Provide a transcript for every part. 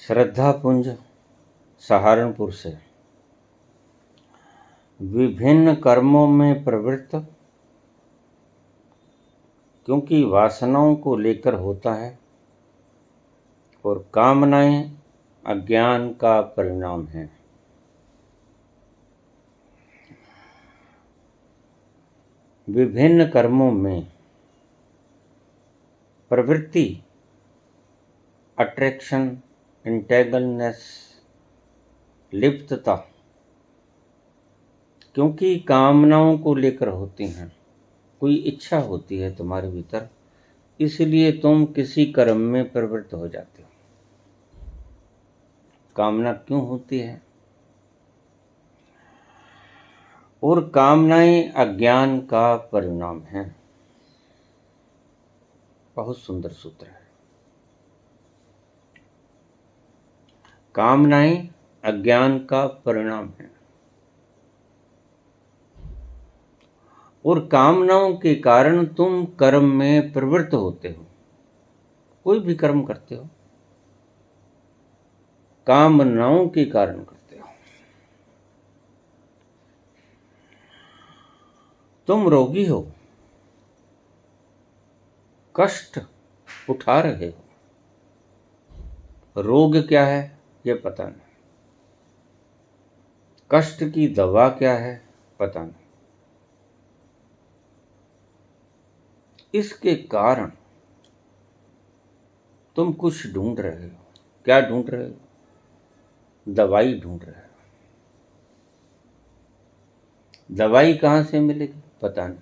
श्रद्धापुंज सहारनपुर से। विभिन्न कर्मों में प्रवृत्त क्योंकि वासनाओं को लेकर होता है और कामनाएं अज्ञान का परिणाम है। विभिन्न कर्मों में प्रवृत्ति अट्रैक्शन, इंटेगलनेस, लिप्तता क्योंकि कामनाओं को लेकर होती हैं। कोई इच्छा होती है तुम्हारे भीतर, इसलिए तुम किसी कर्म में प्रवृत्त हो जाते हो। कामना क्यों होती है? और कामनाएं अज्ञान का परिणाम है। बहुत सुंदर सूत्र है। कामनाएं अज्ञान का परिणाम है और कामनाओं के कारण तुम कर्म में प्रवृत्त होते हो। कोई भी कर्म करते हो कामनाओं के कारण करते हो। तुम रोगी हो, कष्ट उठा रहे हो। रोग क्या है ये पता नहीं, कष्ट की दवा क्या है पता नहीं। इसके कारण तुम कुछ ढूंढ रहे हो। क्या ढूंढ रहे हो? दवाई ढूंढ रहे हो। दवाई कहां से मिलेगी पता नहीं।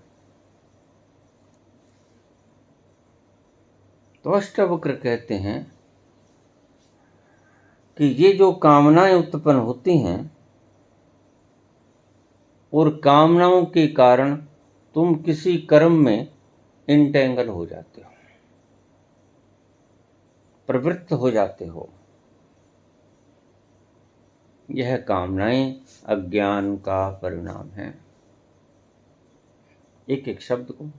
तो अष्टावक्र कहते हैं कि ये जो कामनाएं उत्पन्न होती हैं और कामनाओं के कारण तुम किसी कर्म में इंटेंगल हो जाते हो, प्रवृत्त हो जाते हो। यह कामनाएं अज्ञान का परिणाम है। एक एक शब्द को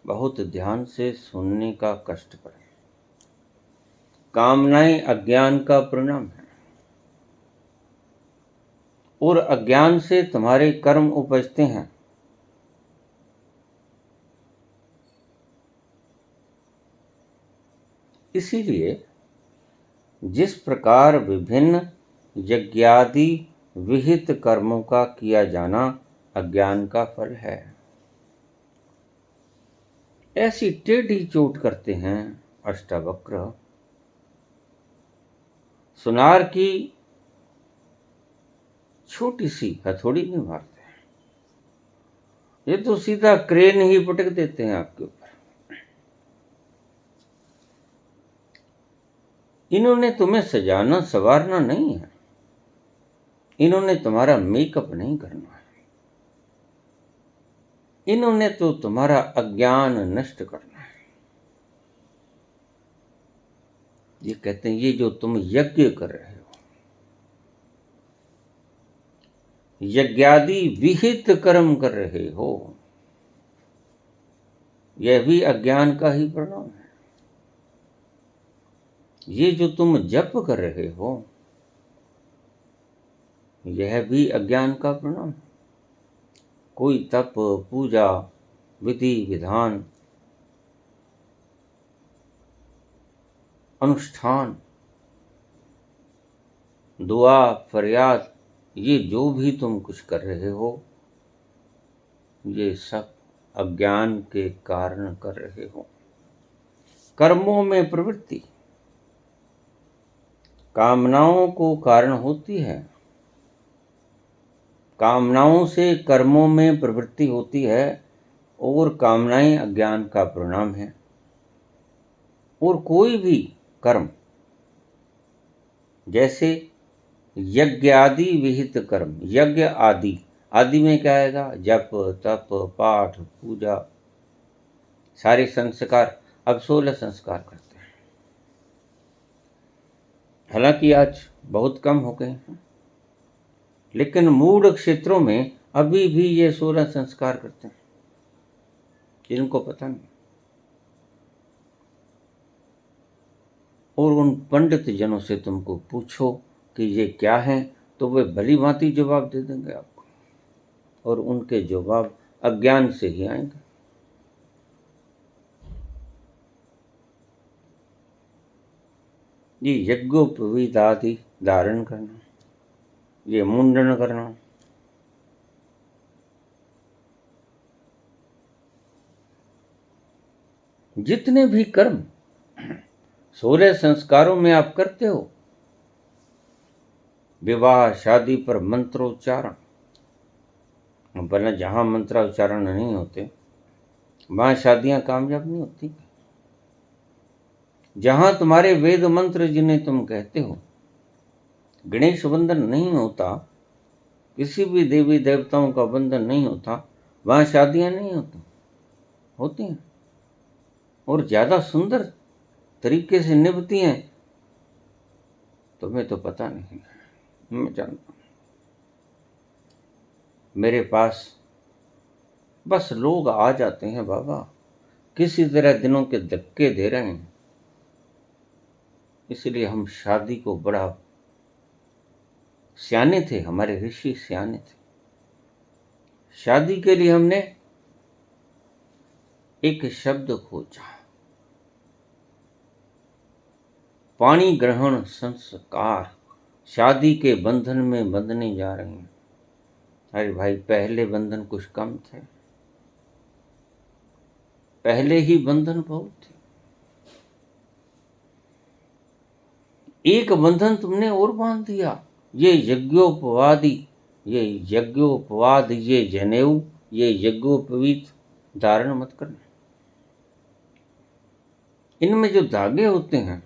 बहुत ध्यान से सुनने का कष्ट करें। कामनाएं अज्ञान का परिणाम है और अज्ञान से तुम्हारे कर्म उपजते हैं। इसीलिए जिस प्रकार विभिन्न यज्ञादि विहित कर्मों का किया जाना अज्ञान का फल है, ऐसी टेढ़ी चोट करते हैं अष्टावक्र। सुनार की छोटी सी हथौड़ी नहीं मारते, ये तो सीधा क्रेन ही पटक देते हैं आपके ऊपर। इन्होंने तुम्हें सजाना संवारना नहीं है, इन्होंने तुम्हारा मेकअप नहीं करना है, इन्होंने तो तुम्हारा अज्ञान नष्ट करना है। ये कहते हैं ये जो तुम यज्ञ कर रहे हो, यज्ञादि विहित कर्म कर रहे हो, यह भी अज्ञान का ही परिणाम है। ये जो तुम जप कर रहे हो, यह भी अज्ञान का परिणाम है। कोई तप, पूजा, विधि विधान, अनुष्ठान, दुआ, फरियाद, ये जो भी तुम कुछ कर रहे हो, ये सब अज्ञान के कारण कर रहे हो। कर्मों में प्रवृत्ति कामनाओं को कारण होती है। कामनाओं से कर्मों में प्रवृत्ति होती है और कामनाएं अज्ञान का परिणाम है। और कोई भी कर्म, जैसे यज्ञ आदि विहित कर्म, यज्ञ आदि, आदि में क्या आएगा? जप, तप, पाठ, पूजा, सारे संस्कार। अब 16 संस्कार करते हैं, हालांकि आज बहुत कम हो गए हैं, लेकिन मूढ़ क्षेत्रों में अभी भी ये 16 संस्कार करते हैं, जिनको पता नहीं। और उन पंडित जनों से तुमको पूछो कि ये क्या है, तो वे भली भांति जवाब दे देंगे आपको, और उनके जवाब अज्ञान से ही आएंगे। ये यज्ञोपवीत आदि धारण करना, ये मुंडन करना, जितने भी कर्म 16 संस्कारों में आप करते हो, विवाह शादी पर मंत्रोच्चारण, वरना जहां मंत्रोच्चारण नहीं होते वहां शादियां कामयाब नहीं होती। जहां तुम्हारे वेद मंत्र जिन्हें तुम कहते हो, गणेश वंदन नहीं होता, किसी भी देवी देवताओं का वंदन नहीं होता, वहां शादियां नहीं होती हैं, और ज्यादा सुंदर तरीके से निभती हैं। तुम्हें तो पता नहीं, मैं जानता हूं। मेरे पास बस लोग आ जाते हैं बाबा, किसी तरह दिनों के धक्के दे रहे हैं, इसलिए हम शादी को बड़ा सियाने थे, हमारे ऋषि सियाने थे। शादी के लिए हमने एक शब्द खोजा, पाणी ग्रहण संस्कार, शादी के बंधन में बंधने जा रहे हैं। अरे भाई, पहले बंधन कुछ कम थे, पहले ही बंधन बहुत थे। एक बंधन तुमने और बांध दिया, ये यज्ञोपवादी, ये यज्ञोपवाद, ये जनेऊ, ये यज्ञोपवीत धारण मत करना। इनमें जो धागे होते हैं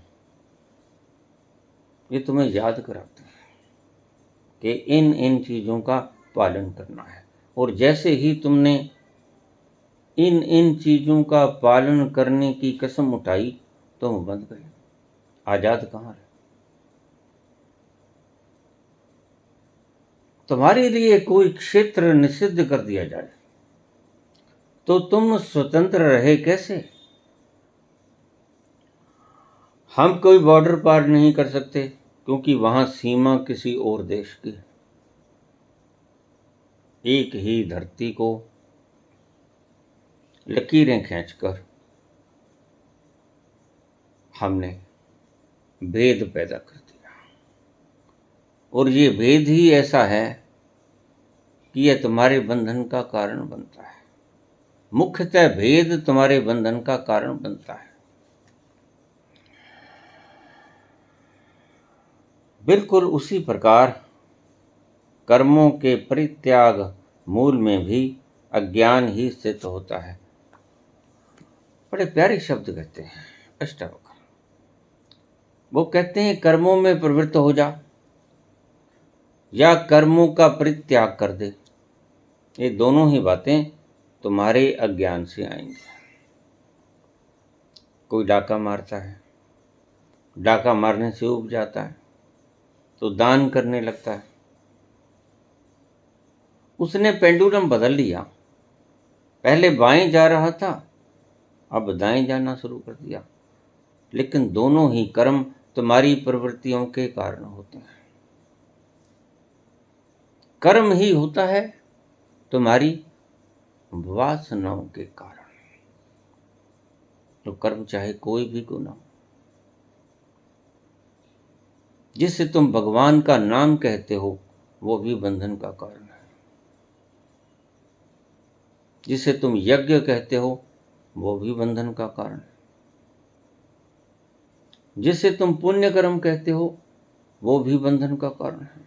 ये तुम्हें याद कराते हैं कि इन इन चीजों का पालन करना है, और जैसे ही तुमने इन इन चीजों का पालन करने की कसम उठाई, तुम बंध गए। आजाद कहाँ रहे? तुम्हारे लिए कोई क्षेत्र निषिद्ध कर दिया जाए तो तुम स्वतंत्र रहे कैसे? हम कोई बॉर्डर पार नहीं कर सकते, क्योंकि वहां सीमा किसी और देश की है। एक ही धरती को लकीरें खींचकर हमने भेद पैदा कर दिया, और ये भेद ही ऐसा है कि यह तुम्हारे बंधन का कारण बनता है। मुख्यतः भेद तुम्हारे बंधन का कारण बनता है। बिल्कुल उसी प्रकार कर्मों के परित्याग मूल में भी अज्ञान ही स्थित होता है। बड़े प्यारे शब्द कहते हैं अष्टावक्र। वो कहते हैं कर्मों में प्रवृत्त हो जा या कर्मों का परित्याग कर दे, ये दोनों ही बातें तुम्हारे अज्ञान से आएंगी। कोई डाका मारता है, डाका मारने से उब जाता है तो दान करने लगता है। उसने पेंडुलम बदल लिया, पहले बाएं जा रहा था, अब दाएं जाना शुरू कर दिया, लेकिन दोनों ही कर्म तुम्हारी प्रवृत्तियों के कारण होते हैं। कर्म ही होता है तुम्हारी वासनाओं के कारण। तो कर्म चाहे कोई भी गुना हो, जिससे तुम भगवान का नाम कहते हो वो भी बंधन का कारण है। जिसे तुम यज्ञ कहते हो वो भी बंधन का कारण है। जिसे तुम पुण्य कर्म कहते हो वो भी बंधन का कारण है।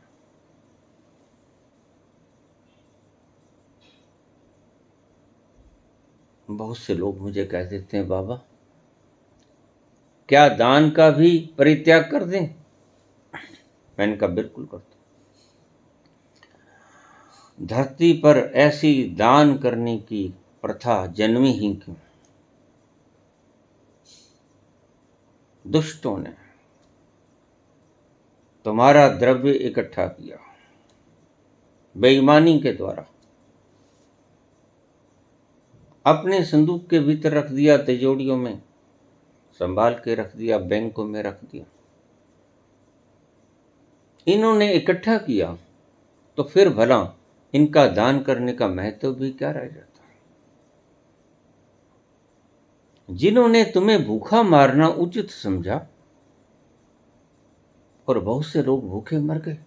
बहुत से लोग मुझे कह देते हैं, बाबा क्या दान का भी परित्याग कर दें? मैंने कहा बिल्कुल कर दो। धरती पर ऐसी दान करने की प्रथा जन्मी ही क्यों? दुष्टों ने तुम्हारा द्रव्य इकट्ठा किया, बेईमानी के द्वारा अपने संदूक के भीतर रख दिया, तिजोरियों में संभाल के रख दिया, बैंकों में रख दिया। इन्होंने इकट्ठा किया तो फिर भला इनका दान करने का महत्व भी क्या रह जाता। जिन्होंने तुम्हें भूखा मारना उचित समझा और बहुत से लोग भूखे मर गए,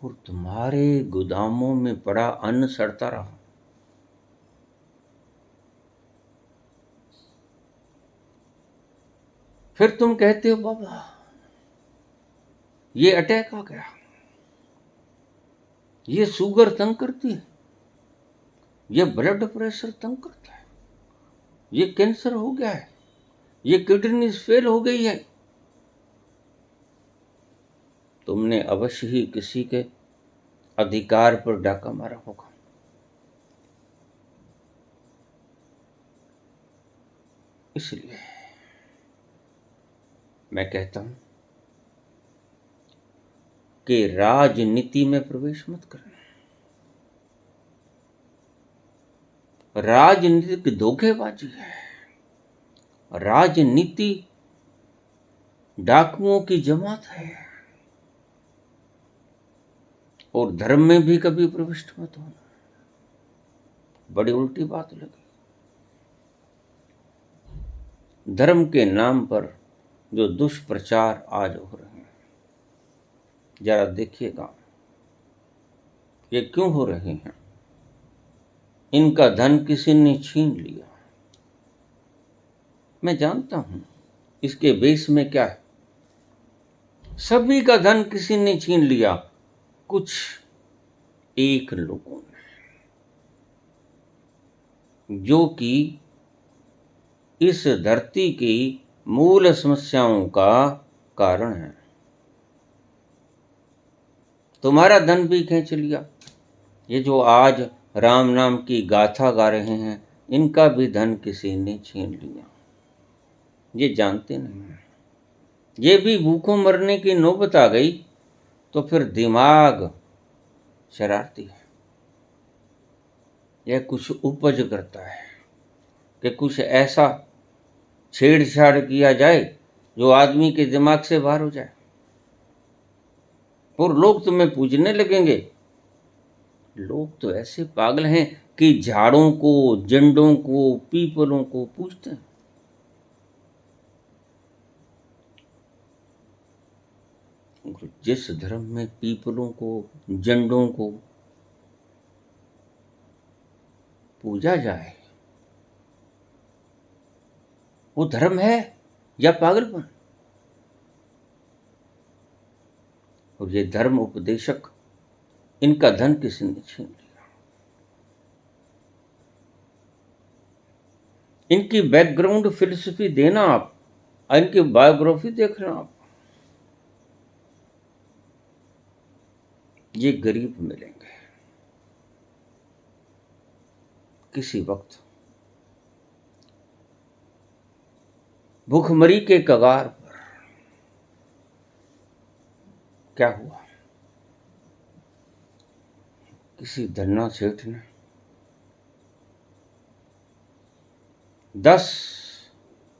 और तुम्हारे गोदामों में पड़ा अन्न सड़ता रहा। फिर तुम कहते हो बाबा ये अटैक आ गया, ये शुगर तंग करती है, ये ब्लड प्रेशर तंग करता है, ये कैंसर हो गया है, ये किडनी फेल हो गई है। तुमने अवश्य ही किसी के अधिकार पर डाका मारा होगा। इसलिए मैं कहता हूं कि राजनीति में प्रवेश मत करना। राजनीतिक धोखेबाजी है। राजनीति डाकुओं की जमात है। और धर्म में भी कभी प्रविष्ट मत होना। बड़ी उल्टी बात लगी। धर्म के नाम पर जो दुष्प्रचार आज हो रहे हैं, जरा देखिएगा ये क्यों हो रहे हैं। इनका धन किसी ने छीन लिया। मैं जानता हूं इसके बेस में क्या है। सभी का धन किसी ने छीन लिया, कुछ एक लोगों ने, जो कि इस धरती की मूल समस्याओं का कारण है। तुम्हारा धन भी खींच लिया। ये जो आज राम नाम की गाथा गा रहे हैं, इनका भी धन किसी ने छीन लिया। ये जानते नहीं हैं। ये भी भूखों मरने की नौबत आ गई तो फिर दिमाग शरारती है। यह कुछ उपज करता है कि कुछ ऐसा छेड़छाड़ किया जाए जो आदमी के दिमाग से बाहर हो जाए, और लोग तुम्हें पूजने लगेंगे। लोग तो ऐसे पागल हैं कि झाड़ों को, जंडों को, पीपलों को पूजते हैं। जिस धर्म में पीपलों को, जंडों को पूजा जाए, वो धर्म है या पागलपन। और ये धर्म उपदेशक, इनका धन किसी ने छीन लिया। इनकी बैकग्राउंड फिलोसफी देना आप, इनकी बायोग्राफी देखना आप, ये गरीब मिलेंगे किसी वक्त। भूखमरी के कगार पर क्या हुआ, किसी धन्ना सेठ ने 10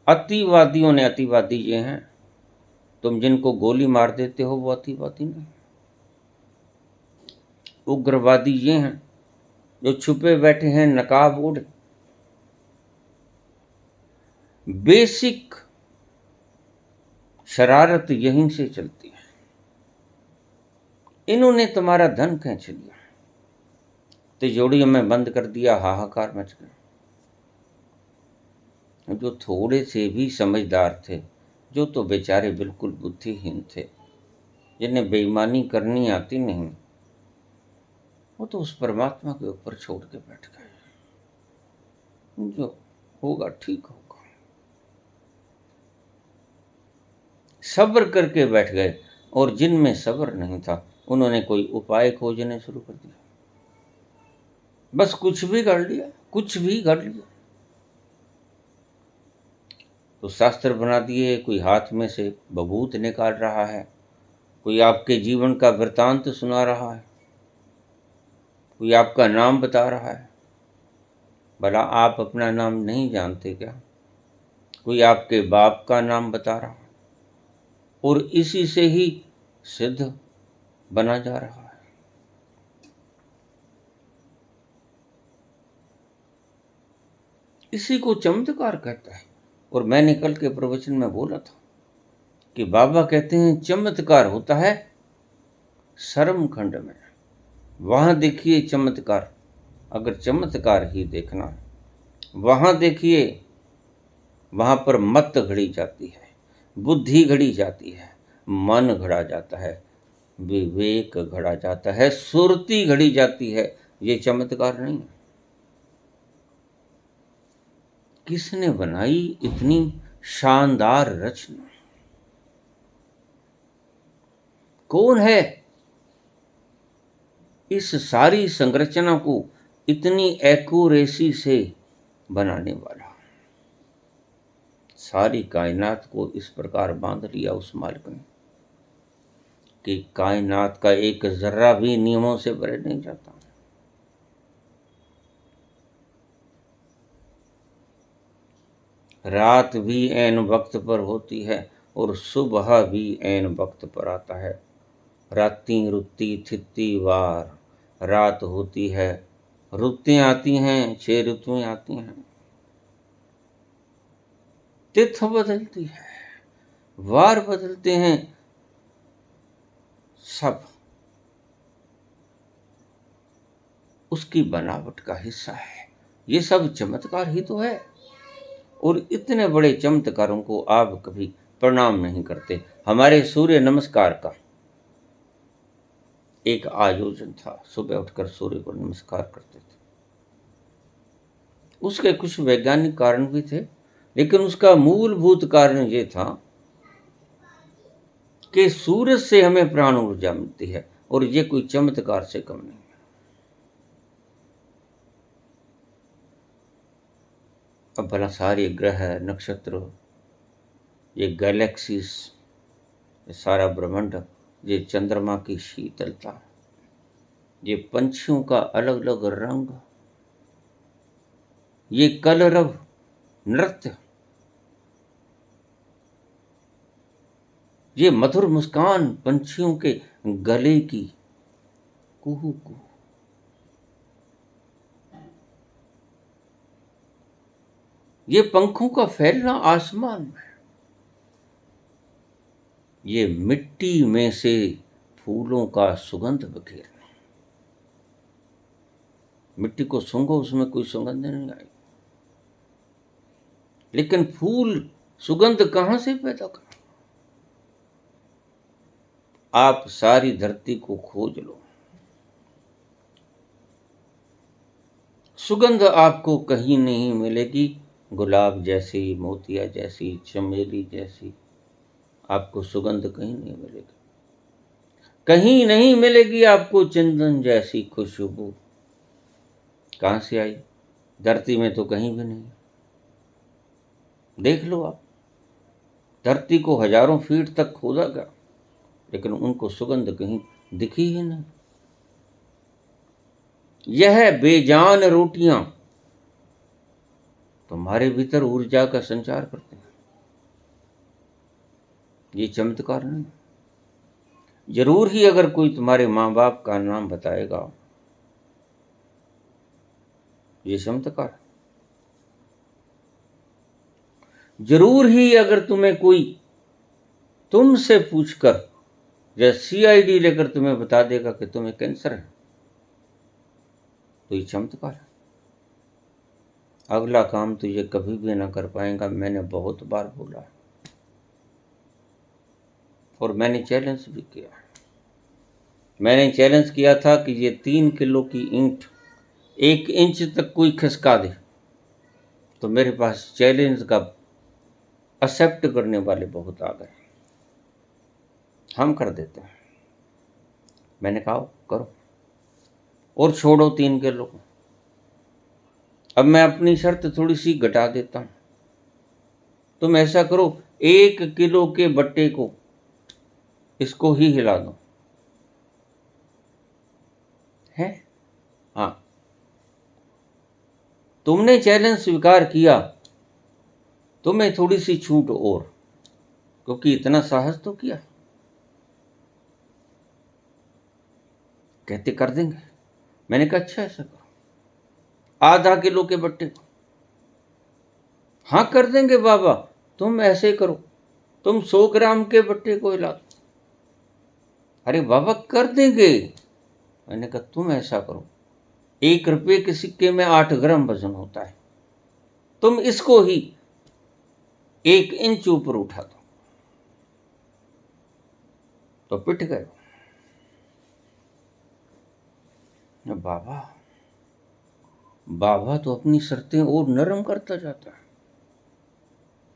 अतिवादियों ने, अतिवादी ये हैं, तुम जिनको गोली मार देते हो वो अतिवादी नहीं, उग्रवादी ये हैं जो छुपे बैठे हैं, नकाब ओढ़े। बेसिक शरारत यहीं से चलती है। इन्होंने तुम्हारा धन खींच लिया, तिजोड़ियों में बंद कर दिया, हाहाकार मच गया। जो थोड़े से भी समझदार थे, जो तो बेचारे बिल्कुल बुद्धिहीन थे, जिन्हें बेईमानी करनी आती नहीं, वो तो उस परमात्मा के ऊपर छोड़ के बैठ गए। जो होगा ठीक होगा, सब्र करके बैठ गए। और जिनमें सब्र नहीं था, उन्होंने कोई उपाय खोजने शुरू कर दिया। बस कुछ भी कर लिया, कुछ भी कर लिया। तो शास्त्र बना दिए, कोई हाथ में से बबूत निकाल रहा है, कोई आपके जीवन का वृतांत सुना रहा है, कोई आपका नाम बता रहा है। भला आप अपना नाम नहीं जानते क्या? कोई आपके बाप का नाम बता रहा है और इसी से ही सिद्ध बना जा रहा है। इसी को चमत्कार कहता है। और मैंने कल के प्रवचन में बोला था कि बाबा कहते हैं चमत्कार होता है शर्म खंड में, वहां देखिए चमत्कार। अगर चमत्कार ही देखना है वहां देखिए, वहां पर मत घड़ी जाती है, बुद्धि घड़ी जाती है, मन घड़ा जाता है, विवेक घड़ा जाता है, सुरती घड़ी जाती है। ये चमत्कार नहीं है। किसने बनाई इतनी शानदार रचना? कौन है इस सारी संरचना को इतनी एक्यूरेसी से बनाने वाला? सारी कायनात को इस प्रकार बांध लिया उस मालिक ने कि कायनात का एक जर्रा भी नियमों से परे नहीं जाता। रात भी ऐन वक्त पर होती है और सुबह भी ऐन वक्त पर आता है। राती रुत्ती थित्ती वार, रात होती है, रुतें आती हैं, 6 ऋतुएं आती हैं, तिथि बदलती है, वार बदलते हैं, सब उसकी बनावट का हिस्सा है। ये सब चमत्कार ही तो है। और इतने बड़े चमत्कारों को आप कभी प्रणाम नहीं करते। हमारे सूर्य नमस्कार का एक आयोजन था, सुबह उठकर सूर्य को नमस्कार करते थे। उसके कुछ वैज्ञानिक कारण भी थे, लेकिन उसका मूलभूत कारण ये था कि सूरज से हमें प्राण ऊर्जा मिलती है और ये कोई चमत्कार से कम नहीं। अब भला सारे ग्रह, नक्षत्र, ये गैलेक्सीज, ये सारा ब्रह्मांड, ये चंद्रमा की शीतलता, ये पंछियों का अलग अलग रंग, ये कलरव नृत्य, ये मधुर मुस्कान पंछियों के गले की, कुहू कुहू, ये पंखों का फैलना आसमान में, ये मिट्टी में से फूलों का सुगंध बखेरना। मिट्टी को सूंघो, उसमें कोई सुगंध नहीं आई, लेकिन फूल सुगंध कहां से पैदा कर? आप सारी धरती को खोज लो, सुगंध आपको कहीं नहीं मिलेगी। गुलाब जैसी, मोतिया जैसी, चमेली जैसी आपको सुगंध कहीं नहीं मिलेगी। कहीं नहीं मिलेगी आपको चंदन जैसी खुशबू। कहां से आई? धरती में तो कहीं भी नहीं। देख लो आप, धरती को हजारों फीट तक खोदा गया, लेकिन उनको सुगंध कहीं दिखी ही नहीं। यह बेजान रोटियां तुम्हारे भीतर ऊर्जा का संचार करते हैं। ये चमत्कार नहीं। जरूर ही अगर कोई तुम्हारे माँ बाप का नाम बताएगा, ये चमत्कार। जरूर ही अगर तुम्हें कोई तुमसे पूछकर या CID लेकर तुम्हें बता देगा कि तुम्हें कैंसर है, तो ये चमत्कार है। अगला काम तो ये कभी भी ना कर पाएगा। मैंने बहुत बार बोला है और मैंने चैलेंज भी किया। मैंने चैलेंज किया था कि ये 3 किलो की ईंट 1 इंच तक कोई खिसका दे तो मेरे पास चैलेंज का एक्सेप्ट करने वाले बहुत आ गए। हम कर देते हैं। मैंने कहा करो और छोड़ो 3 किलो को। अब मैं अपनी शर्त थोड़ी सी घटा देता हूं। तुम ऐसा करो, 1 किलो के बट्टे को, इसको ही हिला दो। है? हाँ, तुमने चैलेंज स्वीकार किया तुम्हें थोड़ी सी छूट और, क्योंकि इतना साहस तो किया। कहते कर देंगे। मैंने कहा अच्छा ऐसा करो, आधा किलो के बट्टे को। हाँ कर देंगे बाबा, तुम ऐसे करो, तुम 100 ग्राम के बट्टे को हिला दो। अरे बाबा कर देंगे। मैंने कहा तुम ऐसा करो, 1 रुपये के सिक्के में 8 ग्राम वजन होता है, तुम इसको ही 1 इंच ऊपर उठा दो। तो पिट गए। बाबा बाबा तो अपनी शर्तें और नरम करता जाता है,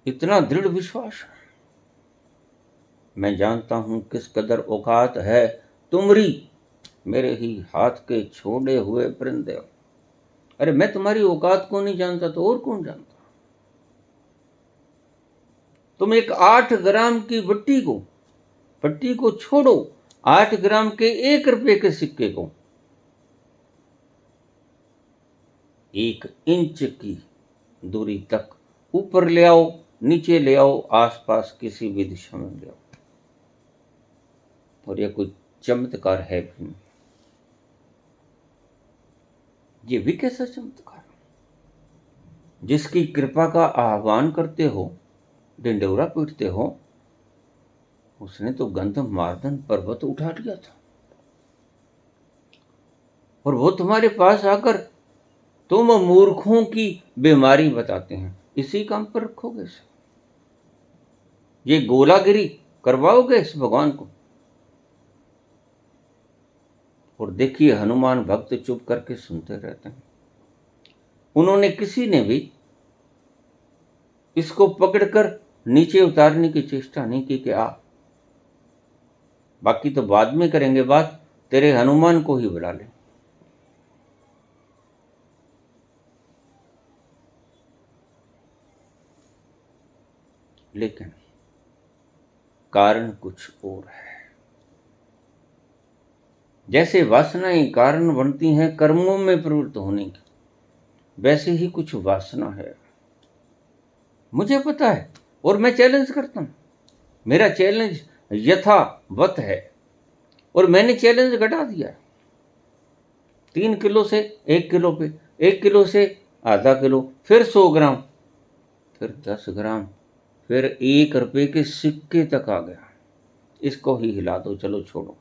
इतना दृढ़ विश्वास है। मैं जानता हूं किस कदर औकात है तुम्हारी, मेरे ही हाथ के छोड़े हुए परिंदे। अरे मैं तुम्हारी औकात को नहीं जानता तो और कौन जानता। तुम एक 8 ग्राम की पट्टी को छोड़ो, 8 ग्राम के 1 रुपये के सिक्के को 1 इंच की दूरी तक ऊपर ले आओ, नीचे ले आओ, आसपास किसी भी दिशा में ले आओ। और यह कोई चमत्कार है भी नहीं। ये भी कैसा चमत्कार? जिसकी कृपा का आह्वान करते हो, डिंडोरा पीटते हो, उसने तो गंधमार्दन पर्वत उठा लिया था, और वो तुम्हारे पास आकर तुम मूर्खों की बीमारी बताते हैं, इसी काम पर रखोगे इसे? ये गोलागिरी करवाओगे इस भगवान को? और देखिए हनुमान भक्त चुप करके सुनते रहते हैं। उन्होंने किसी ने भी इसको पकड़कर नीचे उतारने की चेष्टा नहीं की कि आ, बाकी तो बाद में करेंगे बात, तेरे हनुमान को ही बुला ले। लेकिन कारण कुछ और है। जैसे वासनाएं कारण बनती हैं कर्मों में प्रवृत्त होने की, वैसे ही कुछ वासना है। मुझे पता है और मैं चैलेंज करता हूं। मेरा चैलेंज यथावत है और मैंने चैलेंज घटा दिया। 3 किलो से 1 किलो पे, 1 किलो से आधा किलो, फिर 100 ग्राम, फिर 10 ग्राम, फिर 1 रुपये के सिक्के तक आ गया। इसको ही हिला दो, चलो छोड़ो।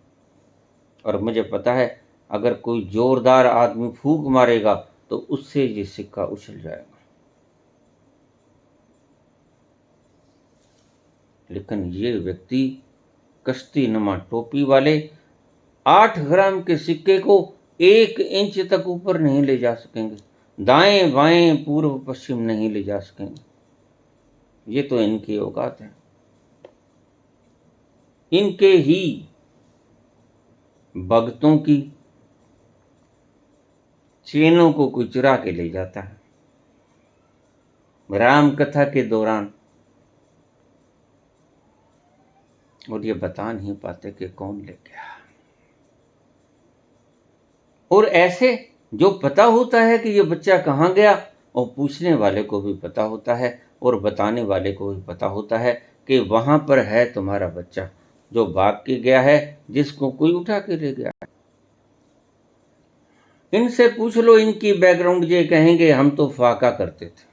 और मुझे पता है अगर कोई जोरदार आदमी फूंक मारेगा तो उससे ये सिक्का उछल जाएगा। लेकिन ये व्यक्ति कश्ती नुमा टोपी वाले 8 ग्राम के सिक्के को 1 इंच तक ऊपर नहीं ले जा सकेंगे, दाएं बाएं पूर्व पश्चिम नहीं ले जा सकेंगे। ये तो इनकी औकात है। इनके ही भक्तों की चेनों को कोई चुरा के ले जाता है राम कथा के दौरान, और ये बता नहीं पाते कि कौन ले गया। और ऐसे जो पता होता है कि ये बच्चा कहाँ गया, और पूछने वाले को भी पता होता है और बताने वाले को भी पता होता है कि वहां पर है तुम्हारा बच्चा जो भाग के गया है, जिसको कोई उठा के ले गया है। इनसे पूछ लो इनकी बैकग्राउंड, ये कहेंगे हम तो फाका करते थे,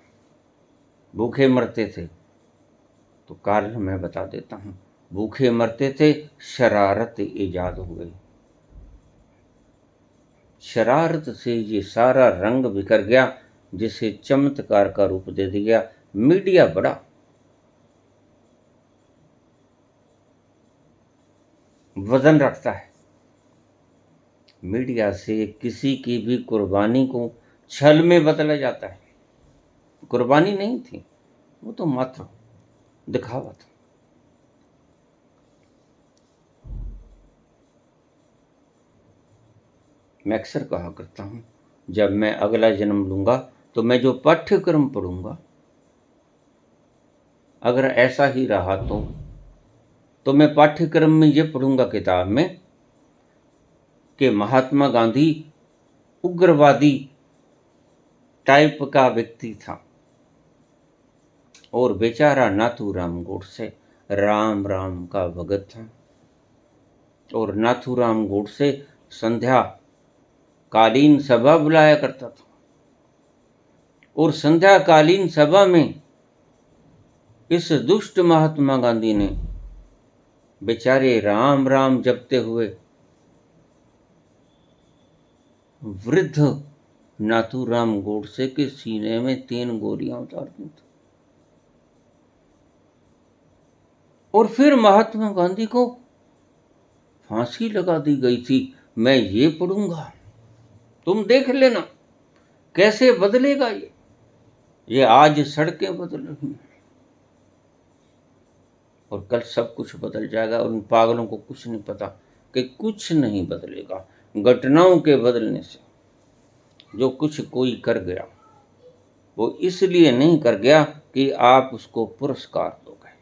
भूखे मरते थे। तो कारण मैं बता देता हूं, भूखे मरते थे, शरारत ईजाद हो गई। शरारत से ये सारा रंग बिखर गया, जिसे चमत्कार का रूप दे दिया मीडिया। बड़ा वजन रखता है। मीडिया से किसी की भी कुर्बानी को छल में बदला जाता है। कुर्बानी नहीं थी, वो तो मात्र दिखावा था। मैं अक्सर कहा करता हूं, जब मैं अगला जन्म लूंगा तो मैं जो पाठ्यक्रम पढ़ूंगा, अगर ऐसा ही रहा तो मैं पाठ्यक्रम में ये पढ़ूंगा किताब में कि महात्मा गांधी उग्रवादी टाइप का व्यक्ति था, और बेचारा नाथूराम गोडसे राम राम का भगत था। और नाथूराम गोडसे संध्या कालीन सभा बुलाया करता था, और संध्या कालीन सभा में इस दुष्ट महात्मा गांधी ने बेचारे राम राम जपते हुए वृद्ध नाथूराम गोडसे के सीने में 3 गोलियां उतार दी थी। और फिर महात्मा गांधी को फांसी लगा दी गई थी। मैं ये पढ़ूंगा, तुम देख लेना कैसे बदलेगा ये आज सड़कें बदल रही हैं और कल सब कुछ बदल जाएगा। उन पागलों को कुछ नहीं पता कि कुछ नहीं बदलेगा घटनाओं के बदलने से। जो कुछ कोई कर गया वो इसलिए नहीं कर गया कि आप उसको पुरस्कार दोगे।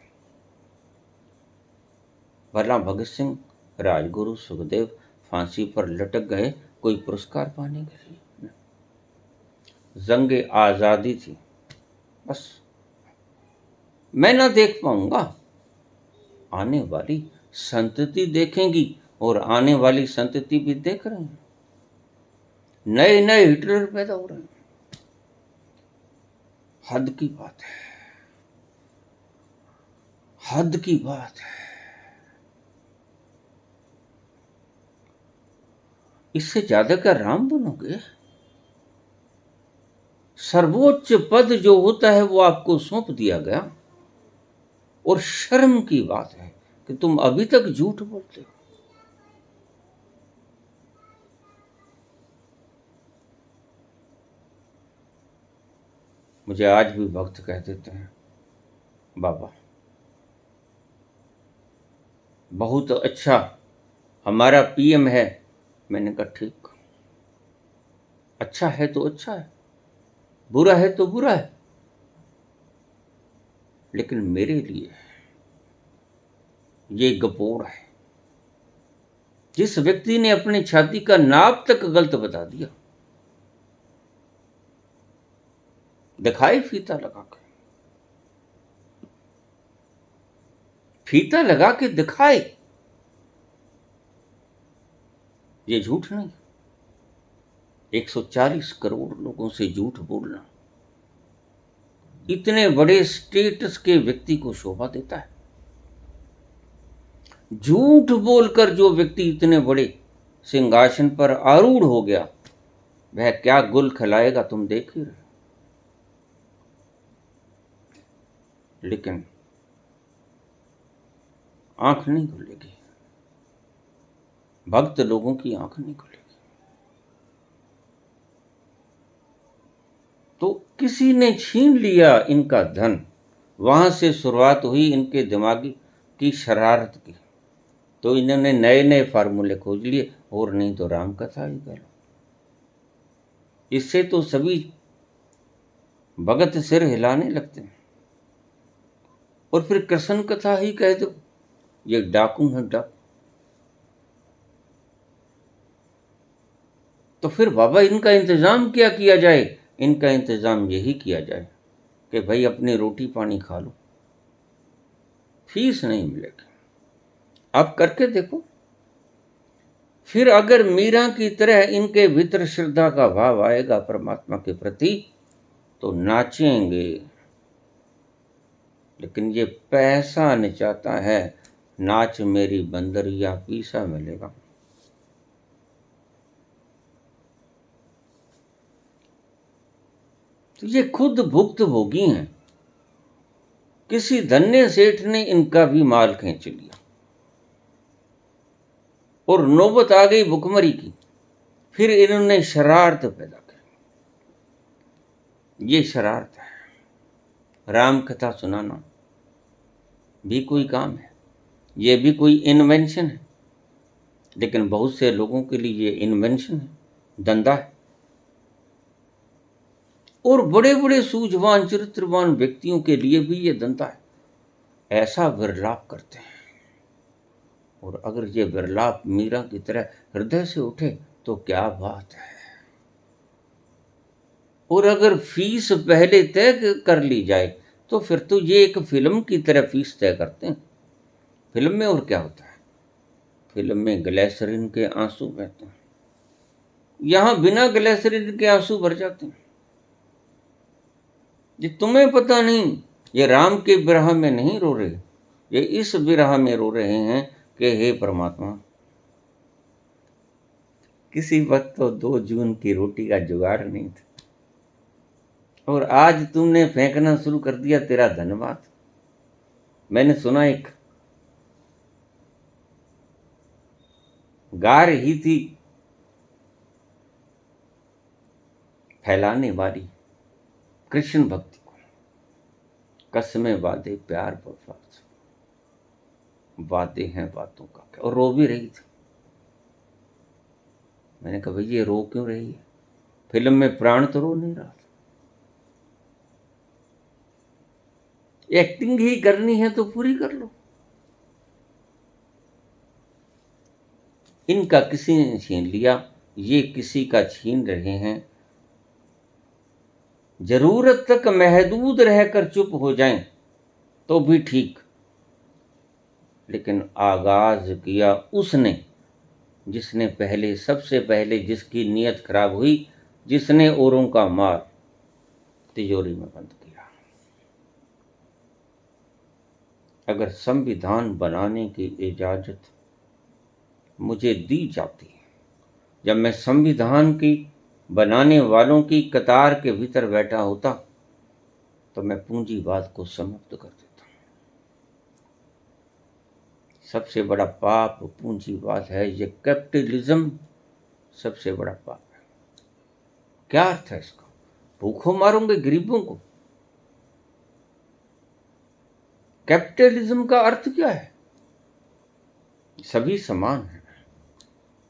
भला भगत सिंह, राजगुरु, सुखदेव फांसी पर लटक गए कोई पुरस्कार पाने के लिए? जंगे आजादी थी, बस मैं ना देख पाऊंगा, आने वाली संतति देखेंगी, और आने वाली संतति भी देख रहे हैं। नए नए हिटलर पैदा हो रहे हैं। हद की बात है, हद की बात है। इससे ज्यादा क्या राम बनोगे? सर्वोच्च पद जो होता है वो आपको सौंप दिया गया, और शर्म की बात है कि तुम अभी तक झूठ बोलते हो। मुझे आज भी भक्त कह देते हैं, बाबा बहुत अच्छा हमारा पीएम है। मैंने कहा ठीक, अच्छा है तो अच्छा है, बुरा है तो बुरा है, लेकिन मेरे लिए ये गपोड़ है। जिस व्यक्ति ने अपनी छाती का नाप तक गलत बता दिया, दिखाए फीता लगा के दिखाए, ये झूठ नहीं। 140 करोड़ लोगों से झूठ बोलना इतने बड़े स्टेटस के व्यक्ति को शोभा देता है। झूठ बोलकर जो व्यक्ति इतने बड़े सिंहासन पर आरूढ़ हो गया, वह क्या गुल खिलाएगा तुम देख ही रहे। लेकिन आंख नहीं खुलेगी, भक्त लोगों की आंख नहीं खुलेगी। तो किसी ने छीन लिया इनका धन, वहां से शुरुआत हुई इनके दिमागी की शरारत की। तो इन्होंने नए नए फार्मूले खोज लिए, और नहीं तो राम कथा ही करो। इससे तो सभी भगत सिर हिलाने लगते हैं। और फिर कृष्ण कथा ही कह दो, ये डाकू है डाकू। तो फिर बाबा इनका इंतजाम क्या किया जाए? इनका इंतजाम यही किया जाए कि भाई अपनी रोटी पानी खा लो, फीस नहीं मिलेगी। आप करके देखो। फिर अगर मीरा की तरह इनके भीतर श्रद्धा का भाव आएगा परमात्मा के प्रति, तो नाचेंगे। लेकिन ये पैसा नचाता है, नाच मेरी बंदरिया पीसा मिलेगा। तो ये खुद भुक्त भोगी हैं। किसी धन्य सेठ ने इनका भी माल खींच लिया, और नौबत आ गई भुखमरी की। फिर इन्होंने शरारत पैदा की। ये शरारत है। राम कथा सुनाना भी कोई काम है, ये भी कोई इन्वेंशन है। लेकिन बहुत से लोगों के लिए ये इन्वेंशन है, धंधा है। और बड़े बड़े सूझवान चरित्रवान व्यक्तियों के लिए भी ये धंधा है। ऐसा विरलाप करते हैं, और अगर ये विरलाप मीरा की तरह हृदय से उठे तो क्या बात है। और अगर फीस पहले तय कर ली जाए तो फिर तो ये एक फिल्म की तरह फीस तय करते हैं। फिल्म में और क्या होता है, फिल्म में ग्लिसरीन के आंसू बहते हैं, यहाँ बिना ग्लिसरीन के आंसू भर जाते हैं। ये तुम्हें पता नहीं, ये राम के विरह में नहीं रो रहे, ये इस विरह में रो रहे हैं कि हे परमात्मा, किसी वक्त तो 2 जून की रोटी का जुगाड़ नहीं था और आज तुमने फेंकना शुरू कर दिया, तेरा धन्यवाद। मैंने सुना एक गा रही थी फैलाने वाली कृष्ण भक्ति को, कसमें वादे प्यार वफा, वादे हैं बातों का क्या, और रो भी रही थी। मैंने कहा भाई ये रो क्यों रही है, फिल्म में प्राण तो रो नहीं रहा था। एक्टिंग ही करनी है तो पूरी कर लो। इनका किसी ने छीन लिया, ये किसी का छीन रहे हैं। जरूरत तक महदूद रहकर चुप हो जाएं तो भी ठीक, लेकिन आगाज किया उसने जिसने पहले, सबसे पहले जिसकी नीयत खराब हुई, जिसने औरों का माल तिजोरी में बंद किया। अगर संविधान बनाने की इजाजत मुझे दी जाती, जब मैं संविधान की बनाने वालों की कतार के भीतर बैठा होता, तो मैं पूंजीवाद को समाप्त कर देता। सबसे बड़ा पाप पूंजीवाद है, ये कैपिटलिज्म सबसे बड़ा पाप है। क्या अर्थ है इसका, भूखों मारोगे गरीबों को? कैपिटलिज्म का अर्थ क्या है, सभी समान है।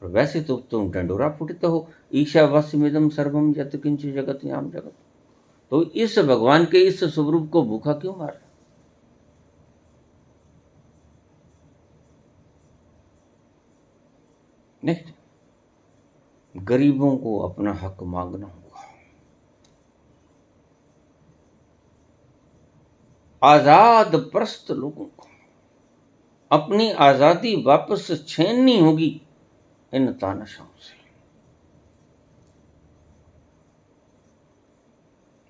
और वैसे तो तुम ढंडोरा फूटते हो, ईशावास्यमिदं सर्वम यत् किंचित् जगत याम जगत। तो इस भगवान के इस स्वरूप को भूखा क्यों मार? नहीं, गरीबों को अपना हक मांगना होगा। आजाद प्रस्त लोगों को अपनी आजादी वापस छीननी होगी इन तानाशाहों से।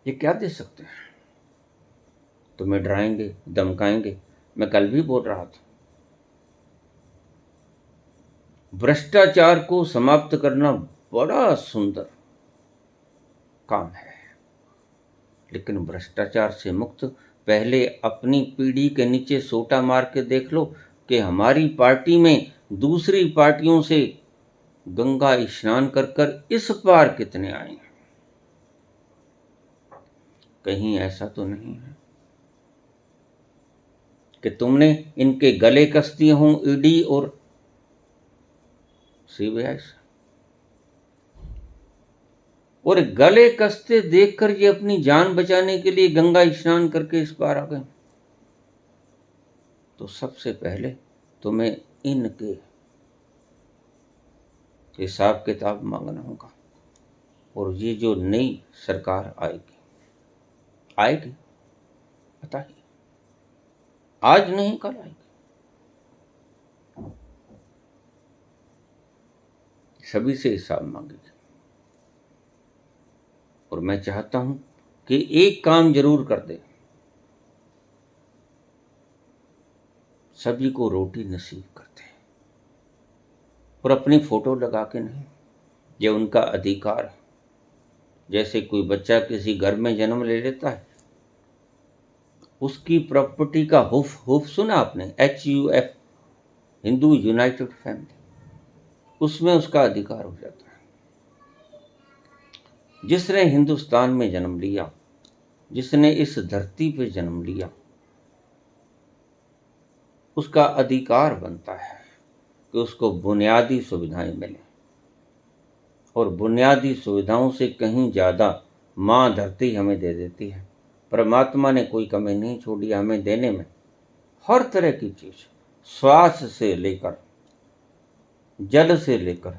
ये क्या दे सकते हैं? तुम्हें डराएंगे, धमकाएंगे। मैं कल भी बोल रहा था, भ्रष्टाचार को समाप्त करना बड़ा सुंदर काम है, लेकिन भ्रष्टाचार से मुक्त पहले अपनी पीढ़ी के नीचे सोटा मार के देख लो कि हमारी पार्टी में दूसरी पार्टियों से गंगा स्नान कर कर इस पार कितने आए हैं। कहीं ऐसा तो नहीं है कि तुमने इनके गले कस दिए हों ईडी और सीबीआई से, और गले कसते देखकर ये अपनी जान बचाने के लिए गंगा स्नान करके इस पार आ गए। तो सबसे पहले तुम्हें इनके हिसाब किताब मांगना होगा। और ये जो नई सरकार आएगी पता ही, आज नहीं कल आएगी। सभी से हिसाब मांगेगी। और मैं चाहता हूं कि एक काम जरूर कर दे, सभी को रोटी नसीब करते हैं, और अपनी फोटो लगा के नहीं, ये उनका अधिकार है। जैसे कोई बच्चा किसी घर में जन्म ले लेता है, उसकी प्रॉपर्टी का हुफ सुना आपने, HUF, हिंदू यूनाइटेड फैमिली, उसमें उसका अधिकार हो जाता है। जिसने हिंदुस्तान में जन्म लिया, जिसने इस धरती पे जन्म लिया, उसका अधिकार बनता है कि उसको बुनियादी सुविधाएं मिलें। और बुनियादी सुविधाओं से कहीं ज़्यादा माँ धरती हमें दे देती है। परमात्मा ने कोई कमी नहीं छोड़ी हमें देने में। हर तरह की चीज़, श्वास से लेकर, जल से लेकर,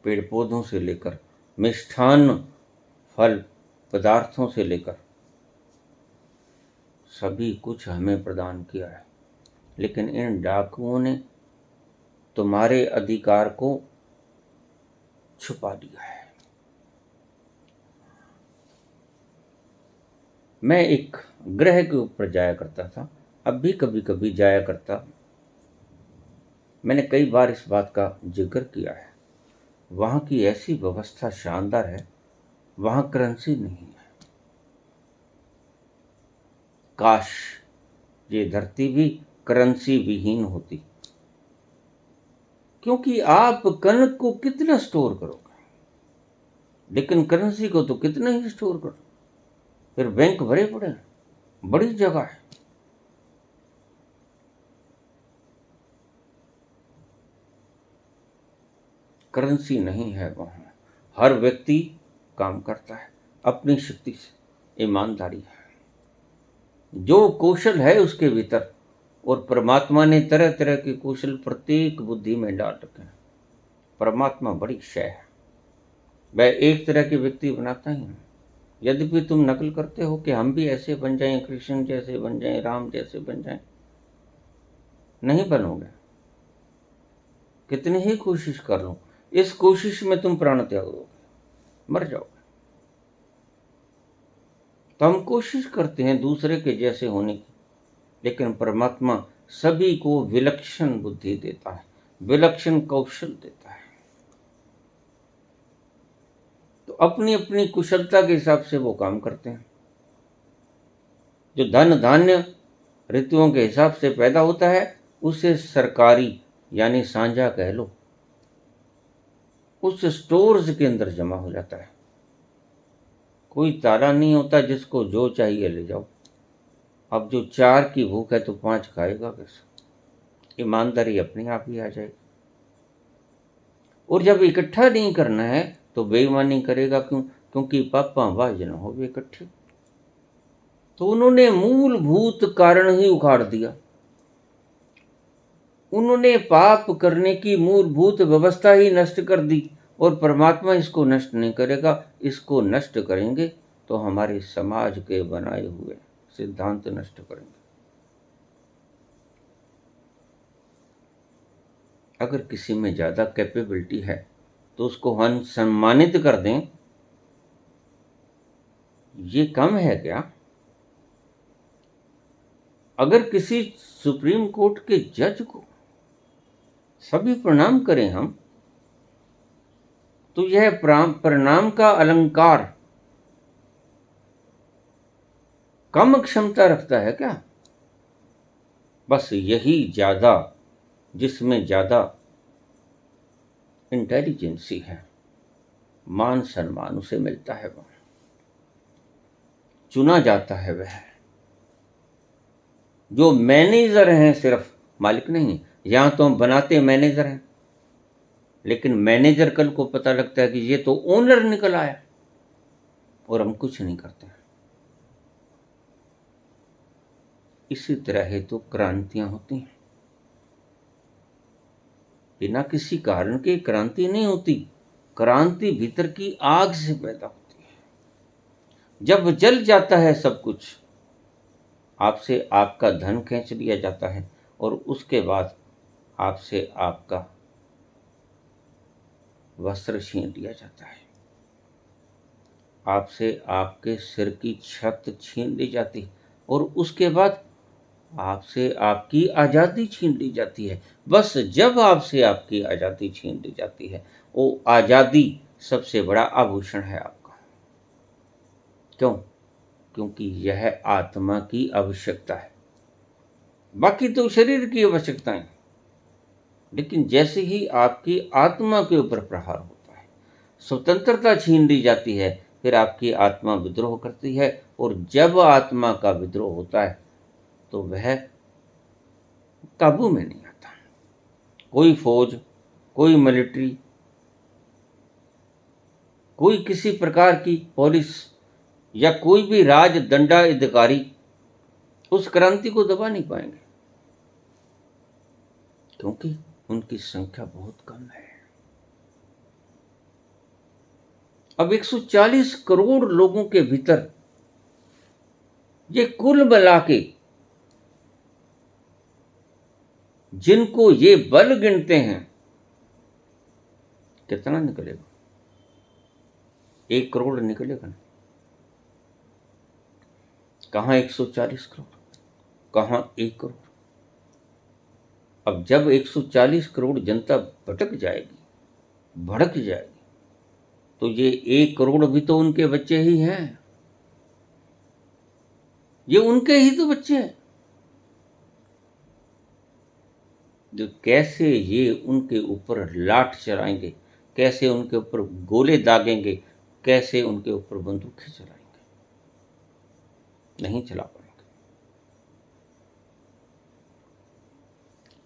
पेड़ पौधों से लेकर, मिष्ठान्न फल पदार्थों से लेकर सभी कुछ हमें प्रदान किया है, लेकिन इन डाकुओं ने तुम्हारे अधिकार को छुपा दिया है। मैं एक ग्रह के ऊपर जाया करता था, अब भी कभी कभी जाया करता। मैंने कई बार इस बात का जिक्र किया है। वहाँ की ऐसी व्यवस्था शानदार है, वहाँ करेंसी नहीं है। काश ये धरती भी करेंसी विहीन होती, क्योंकि आप कनक को कितना स्टोर करोगे, लेकिन करेंसी को तो कितना ही स्टोर करो। फिर बैंक भरे पड़े हैं, बड़ी जगह है। करेंसी नहीं है वहाँ। हर व्यक्ति काम करता है अपनी शक्ति से, ईमानदारी है, जो कौशल है उसके भीतर। और परमात्मा ने तरह तरह के कौशल प्रत्येक बुद्धि में डाल रखे हैं। परमात्मा बड़ी शय है, वह एक तरह के व्यक्ति बनाता ही है। यद्यपि तुम नकल करते हो कि हम भी ऐसे बन जाएं, कृष्ण जैसे बन जाएं, राम जैसे बन जाएं, नहीं बनोगे। कितनी ही कोशिश कर लो, इस कोशिश में तुम प्राण त्याग दोगे, मर जाओगे। तो हम कोशिश करते हैं दूसरे के जैसे होने की, लेकिन परमात्मा सभी को विलक्षण बुद्धि देता है, विलक्षण कौशल देता है। तो अपनी अपनी कुशलता के हिसाब से वो काम करते हैं। जो धन धान्य ऋतुओं के हिसाब से पैदा होता है, उसे सरकारी यानी साझा कह लो, उस स्टोर्स के अंदर जमा हो जाता है। कोई ताला नहीं होता जिसको जो चाहिए ले जाओ। अब जो 4 की भूख है तो 5 खाएगा कैसे? ईमानदारी अपने आप ही आ जाएगी। और जब इकट्ठा नहीं करना है तो बेईमानी करेगा। क्यों? क्योंकि पापा भाजन हो वे इकट्ठे। तो उन्होंने मूलभूत कारण ही उखाड़ दिया। उन्होंने पाप करने की मूलभूत व्यवस्था ही नष्ट कर दी। और परमात्मा इसको नष्ट नहीं करेगा, इसको नष्ट करेंगे तो हमारे समाज के बनाए हुए सिद्धांत नष्ट करेंगे। अगर किसी में ज़्यादा कैपेबिलिटी है तो उसको हम सम्मानित कर दें, ये कम है क्या? अगर किसी सुप्रीम कोर्ट के जज को सभी प्रणाम करें हम, तो यह प्रणाम का अलंकार कम क्षमता रखता है क्या? बस यही ज्यादा, जिसमें ज्यादा इंटेलिजेंसी है, मान सम्मान उसे मिलता है, वह चुना जाता है। वह जो मैनेजर हैं, सिर्फ मालिक नहीं। यहां तो हम बनाते मैनेजर हैं, लेकिन मैनेजर कल को पता लगता है कि ये तो ओनर निकल आया, और हम कुछ नहीं करते। इसी तरह है तो क्रांतियां होती हैं। बिना किसी कारण के क्रांति नहीं होती। क्रांति भीतर की आग से पैदा होती है। जब जल जाता है सब कुछ, आपसे आपका धन खींच लिया जाता है, और उसके बाद आपसे आपका वस्त्र छीन लिया जाता है, आपसे आपके सिर की छत छीन ली जाती है, और उसके बाद आपसे आपकी आज़ादी छीन ली जाती है। बस जब आपसे आपकी आज़ादी छीन ली जाती है, वो आज़ादी सबसे बड़ा आभूषण है आपका। क्यों? क्योंकि यह आत्मा की आवश्यकता है। बाकी तो शरीर की आवश्यकताएं, लेकिन जैसे ही आपकी आत्मा के ऊपर प्रहार होता है, स्वतंत्रता छीन ली जाती है, फिर आपकी आत्मा विद्रोह करती है। और जब आत्मा का विद्रोह होता है तो वह काबू में नहीं आता। कोई फौज, कोई मिलिट्री, कोई किसी प्रकार की पुलिस या कोई भी राज दंडाधिकारी उस क्रांति को दबा नहीं पाएंगे, क्योंकि उनकी संख्या बहुत कम है। अब 140 करोड़ लोगों के भीतर ये कुल मिला के जिनको ये बल गिनते हैं, कितना निकलेगा? 1 करोड़ निकलेगा ना? कहाँ 140 करोड़, कहाँ 1 करोड़। अब जब 140 करोड़ जनता भटक जाएगी, भड़क जाएगी, तो ये 1 करोड़ भी तो उनके बच्चे ही हैं, ये उनके ही तो बच्चे हैं। जो कैसे ये उनके ऊपर लाठ चलाएंगे, कैसे उनके ऊपर गोले दागेंगे, कैसे उनके ऊपर बंदूकें चलाएंगे, नहीं चला पाएंगे।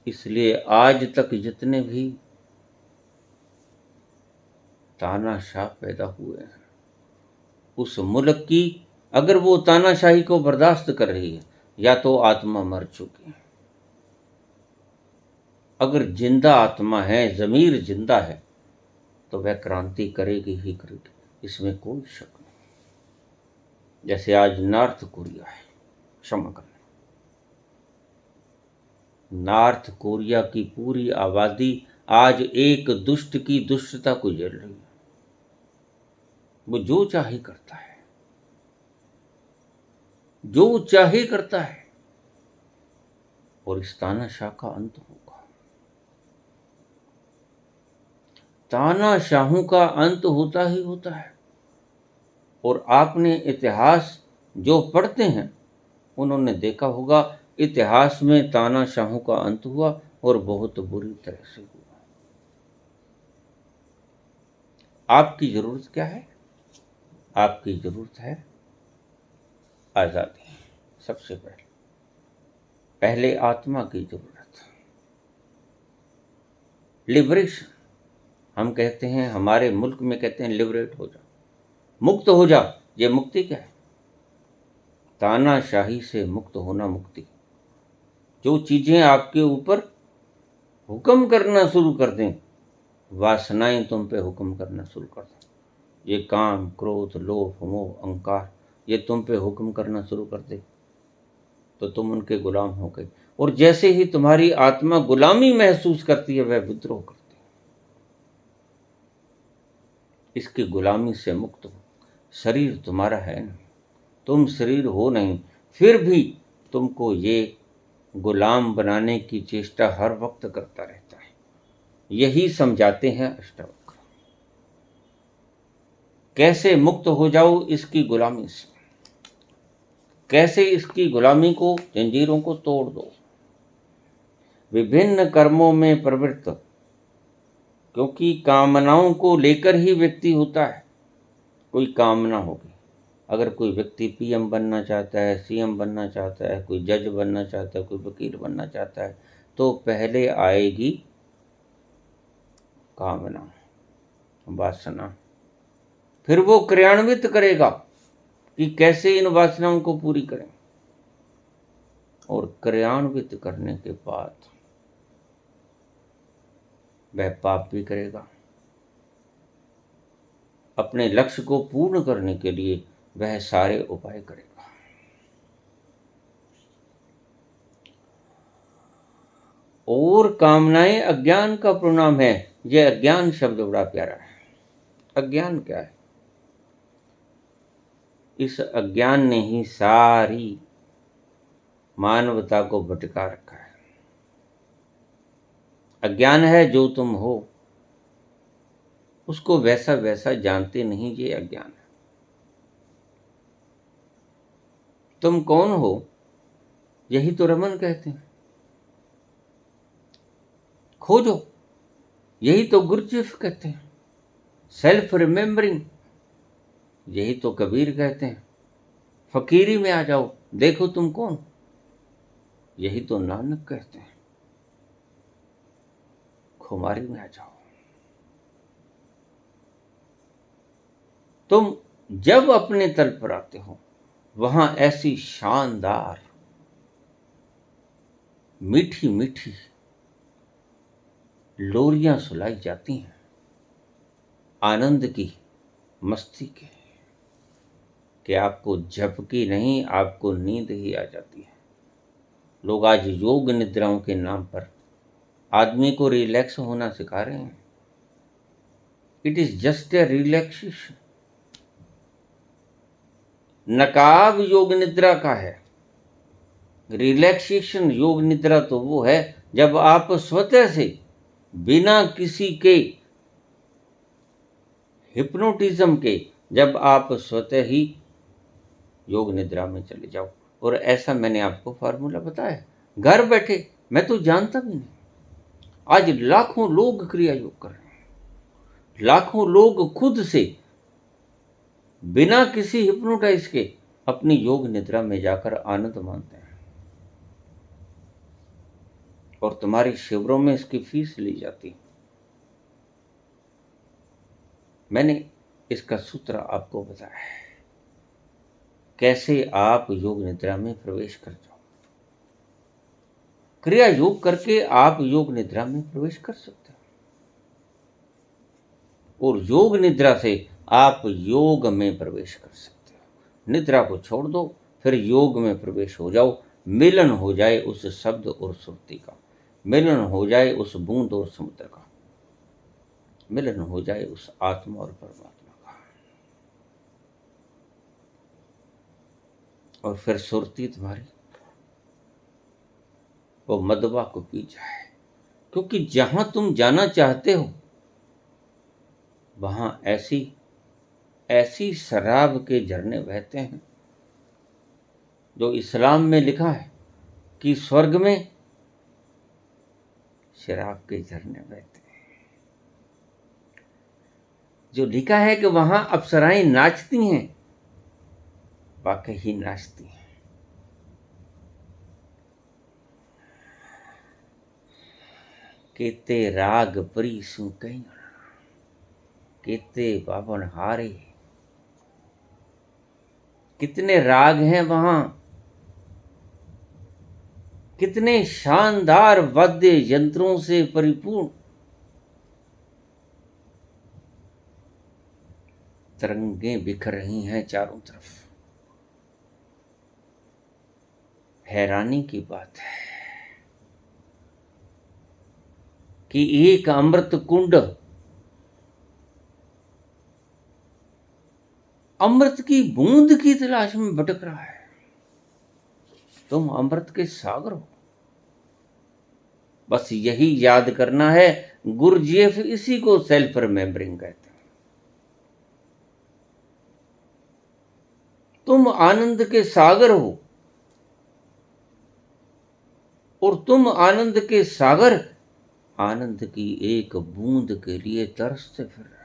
इसलिए आज तक जितने भी तानाशाह पैदा हुए हैं, उस मुल्क की अगर वो तानाशाही को बर्दाश्त कर रही है, या तो आत्मा मर चुकी है। अगर जिंदा आत्मा है, जमीर जिंदा है, तो वह क्रांति करेगी ही करेगी, इसमें कोई शक नहीं। जैसे आज नॉर्थ कोरिया है, क्षमा करना, नॉर्थ कोरिया की पूरी आबादी आज एक दुष्ट की दुष्टता को झेल रही है। वो जो चाहे करता है, जो चाहे करता है, और इस तानाशाह का अंत होगा। तानाशाहों का अंत होता ही होता है। और आपने इतिहास जो पढ़ते हैं, उन्होंने देखा होगा इतिहास में तानाशाहों का अंत हुआ, और बहुत बुरी तरह से हुआ। आपकी जरूरत क्या है? आपकी जरूरत है आजादी। सबसे पहले आत्मा की जरूरत, लिबरेशन। हम कहते हैं, हमारे मुल्क में कहते हैं लिबरेट हो जाओ, मुक्त हो जाओ। ये मुक्ति क्या है? तानाशाही से मुक्त होना मुक्ति। जो चीजें आपके ऊपर हुक्म करना शुरू कर दें, वासनाएं तुम पे हुक्म करना शुरू कर दें, ये काम, क्रोध, लोभ, मोह, अहंकार, ये तुम पे हुक्म करना शुरू कर दे, तो तुम उनके गुलाम हो गए। और जैसे ही तुम्हारी आत्मा गुलामी महसूस करती है, वह विद्रोह करती है। इसकी गुलामी से मुक्त हो। शरीर तुम्हारा है ना, तुम शरीर हो नहीं, फिर भी तुमको ये गुलाम बनाने की चेष्टा हर वक्त करता रहता है। यही समझाते हैं अष्टावक्र। कैसे मुक्त हो जाओ इसकी गुलामी से, कैसे इसकी गुलामी को, जंजीरों को तोड़ दो। विभिन्न कर्मों में प्रवृत्त, क्योंकि कामनाओं को लेकर ही व्यक्ति होता है। कोई कामना होगी, अगर कोई व्यक्ति पीएम बनना चाहता है, सीएम बनना चाहता है, कोई जज बनना चाहता है, कोई वकील बनना चाहता है, तो पहले आएगी कामना, वासना। फिर वो क्रियान्वित करेगा कि कैसे इन वासनाओं को पूरी करें, और क्रियान्वित करने के बाद वह पाप भी करेगा। अपने लक्ष्य को पूर्ण करने के लिए वह सारे उपाय करेगा। और कामनाएं अज्ञान का परिणाम है। यह अज्ञान शब्द बड़ा प्यारा है। अज्ञान क्या है? इस अज्ञान ने ही सारी मानवता को भटका रखा है। अज्ञान है जो तुम हो, उसको वैसा वैसा जानते नहीं, ये अज्ञान है। तुम कौन हो, यही तो रमन कहते हैं। खोजो, यही तो गुरजीफ कहते हैं। सेल्फ रिमेम्बरिंग, यही तो कबीर कहते हैं। फकीरी में आ जाओ, देखो तुम कौन, यही तो नानक कहते हैं। खुमारी में आ जाओ। तुम जब अपने तल पर आते हो, वहां ऐसी शानदार मीठी मीठी लोरियां सुलाई जाती हैं, आनंद की, मस्ती की, कि आपको झपकी नहीं, आपको नींद ही आ जाती है। लोग आज योग निद्राओं के नाम पर आदमी को रिलैक्स होना सिखा रहे हैं। It is just a relaxation. नकाब योग निद्रा का है। रिलैक्सेशन योग निद्रा तो वो है जब आप स्वतः से बिना किसी के हिप्नोटिज्म के, जब आप स्वतः ही योग निद्रा में चले जाओ। और ऐसा मैंने आपको फार्मूला बताया, घर बैठे, मैं तो जानता भी नहीं। आज लाखों लोग क्रिया योग कर रहे हैं, लाखों लोग खुद से बिना किसी हिप्नोटाइज के अपनी योग निद्रा में जाकर आनंद मानते हैं। और तुम्हारे शिविरों में इसकी फीस ली जाती। मैंने इसका सूत्र आपको बताया है, कैसे आप योग निद्रा में प्रवेश कर जाओ। क्रिया योग करके आप योग निद्रा में प्रवेश कर सकते हो और योग निद्रा से आप योग में प्रवेश कर सकते हो। निद्रा को छोड़ दो, फिर योग में प्रवेश हो जाओ। मिलन हो जाए उस शब्द और सुरती का, मिलन हो जाए उस बूंद और समुद्र का, मिलन हो जाए उस आत्मा और परमात्मा का। और फिर सुरती तुम्हारी वो मदवा को पी जाए, क्योंकि जहां तुम जाना चाहते हो वहां ऐसी ऐसी शराब के झरने बहते हैं जो इस्लाम में लिखा है कि स्वर्ग में शराब के झरने बहते हैं। जो लिखा है कि वहां अप्सराएं नाचती हैं, वाकई ही नाचती हैं। केते राग परी सु कई, केते बावन हारे। कितने राग हैं वहां, कितने शानदार वाद्य यंत्रों से परिपूर्ण। तरंगें बिखर रही हैं चारों तरफ। हैरानी की बात है कि एक अमृत कुंड अमृत की बूंद की तलाश में भटक रहा है। तुम अमृत के सागर हो। बस यही याद करना है। गुरजेफ इसी को सेल्फ रिमेम्बरिंग कहते हैं। तुम आनंद के सागर हो और तुम आनंद के सागर आनंद की एक बूंद के लिए तरसते फिर रहे हो।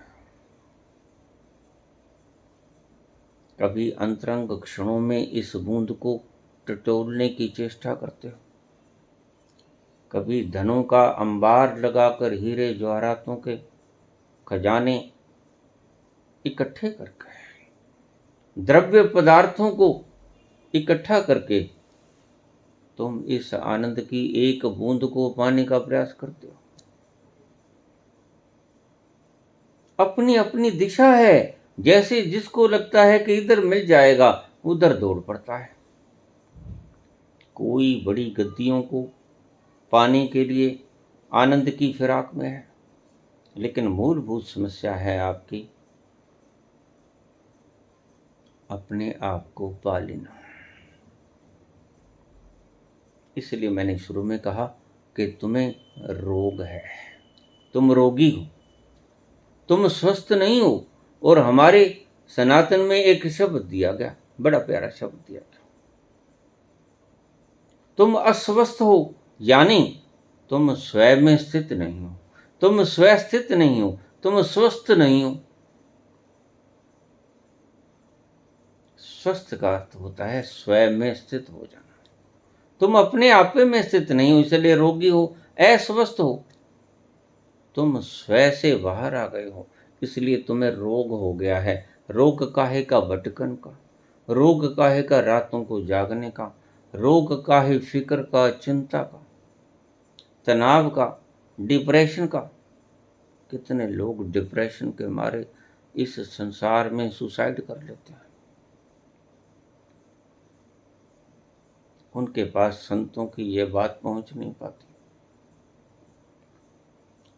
कभी अंतरंग क्षणों में इस बूंद को टटोलने की चेष्टा करते हो, कभी धनों का अंबार लगाकर हीरे जवाहरातों के खजाने इकट्ठे करके, द्रव्य पदार्थों को इकट्ठा करके तुम इस आनंद की एक बूंद को पाने का प्रयास करते हो। अपनी अपनी दिशा है, जैसे जिसको लगता है कि इधर मिल जाएगा उधर दौड़ पड़ता है। कोई बड़ी गद्दियों को पाने के लिए आनंद की फिराक में है, लेकिन मूलभूत समस्या है आपकी अपने आप को पा लेना। इसलिए मैंने शुरू में कहा कि तुम्हें रोग है, तुम रोगी हो, तुम स्वस्थ नहीं हो। और हमारे सनातन में एक शब्द दिया गया, बड़ा प्यारा शब्द दिया गया, तुम अस्वस्थ हो, यानी तुम स्वयं में स्थित नहीं हो, तुम स्वयं स्थित नहीं हो, तुम स्वस्थ नहीं हो। स्वस्थ का अर्थ होता है स्वयं में स्थित हो जाना। तुम अपने आप में स्थित नहीं हो, इसलिए रोगी हो, अस्वस्थ हो। तुम स्वयं से बाहर आ गए हो, इसलिए तुम्हें रोग हो गया है। रोग काहे का? भटकन का। रोग काहे का? रातों को जागने का। रोग काहे? फिक्र का, चिंता का, तनाव का, डिप्रेशन का। कितने लोग डिप्रेशन के मारे इस संसार में सुसाइड कर लेते हैं। उनके पास संतों की ये बात पहुंच नहीं पाती।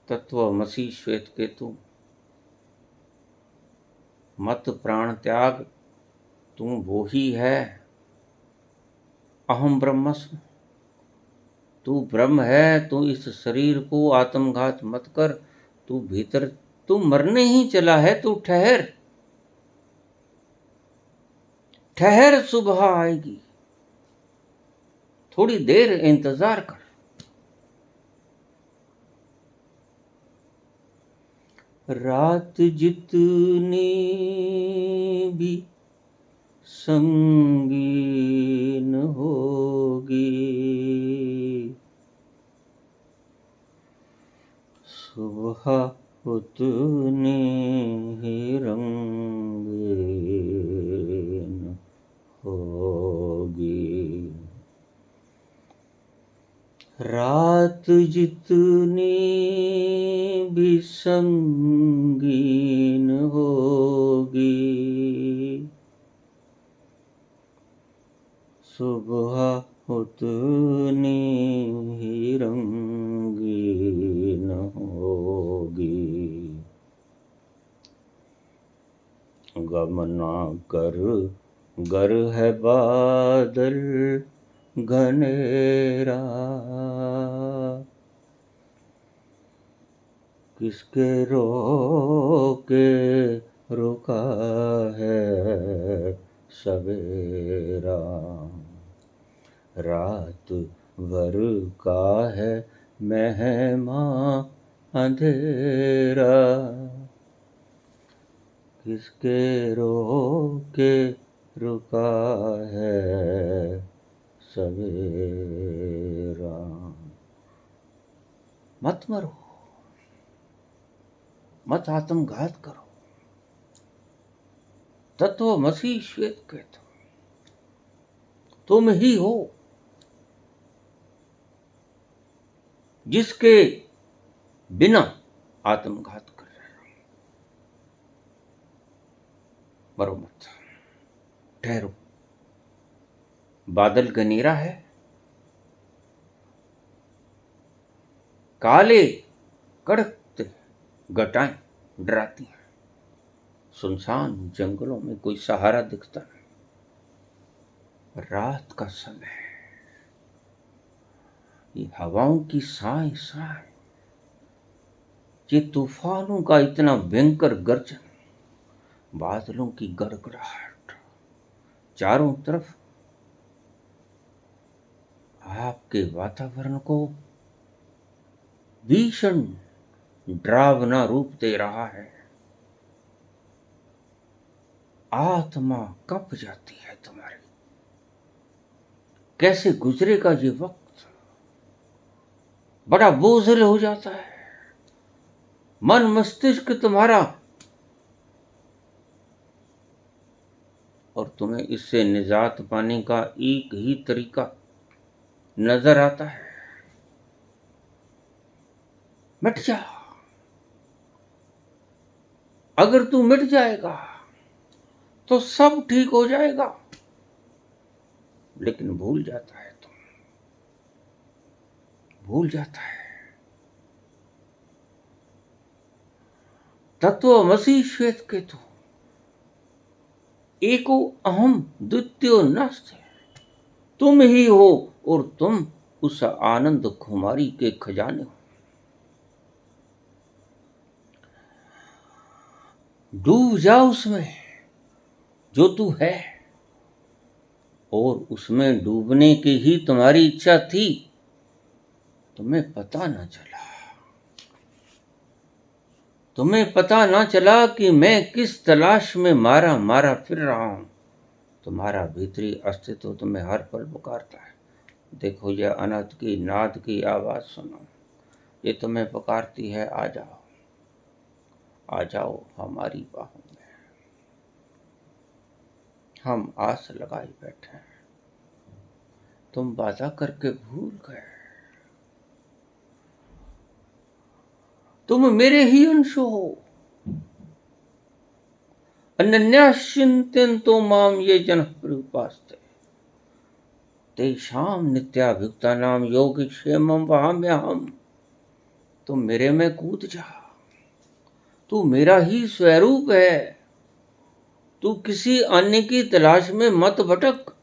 तत्वमसि श्वेत केतु, मत प्राण त्याग, तू वो ही है। अहम ब्रह्मस्मि, तू ब्रह्म है, तू इस शरीर को आत्मघात मत कर, तू भीतर, तू मरने ही चला है, तू ठहर ठहर, सुबह आएगी, थोड़ी देर इंतजार कर। रात जितनी भी संगीन होगी, सुबह उतनी ही रंगीन होगी। रात जितनी भी संगीन होगी, सुबह उतनी ही रंगीन होगी। गम ना कर, गर है बादल घनेरा, किसके रोके रुका है सवेरा। रात भर का है मेहमां अंधेरा, किसके रोके रुका है सवेरा। मत मरो, मत आत्मघात करो। तत्वमसि श्वेत केतु, तुम ही हो जिसके बिना आत्मघात कर रहे हो। मरो मत, ठहरो। बादल घनेरा है, काले कड़कते घटाएं डराती हैं। सुनसान जंगलों में कोई सहारा दिखता नहीं। रात का समय, ये हवाओं की साए साए, ये तूफानों का इतना भयंकर गर्जन, बादलों की गड़गड़ाहट, चारों तरफ आपके वातावरण को भीषण डरावना रूप दे रहा है। आत्मा कंप जाती है तुम्हारी। कैसे गुजरेगा ये वक्त, बड़ा बोझिल हो जाता है मन मस्तिष्क तुम्हारा, और तुम्हें इससे निजात पाने का एक ही तरीका नजर आता है, मिट जा। अगर तू मिट जाएगा तो सब ठीक हो जाएगा। लेकिन भूल जाता है, तुम भूल जाता है। तत्वमसि श्वेत केतु, एको अहम द्वितीयो नास्ति, तुम ही हो और तुम उस आनंद खुमारी के खजाने हो। डूब जाओ उसमें जो तू है, और उसमें डूबने की ही तुम्हारी इच्छा थी, तुम्हें पता ना चला। तुम्हें पता ना चला कि मैं किस तलाश में मारा मारा फिर रहा हूं। तुम्हारा भीतरी अस्तित्व तुम्हें हर पल पुकारता है। देखो, यह अनंत की नाद की आवाज सुनो, ये तुम्हें पुकारती है, आ जाओ, आ जाओ हमारी बाहों में। हम आस लगाए बैठे हैं, तुम वादा करके भूल गए। तुम मेरे ही अंश हो। अनन्याश्चिंत्यन्तो माम ये जनः प्रयुपास्ते। तेषां नित्याभियुक्तानां योगक्षेमं वहाम्यहम्। तो मेरे में कूद जा, तू मेरा ही स्वरूप है, तू किसी अन्य की तलाश में मत भटक।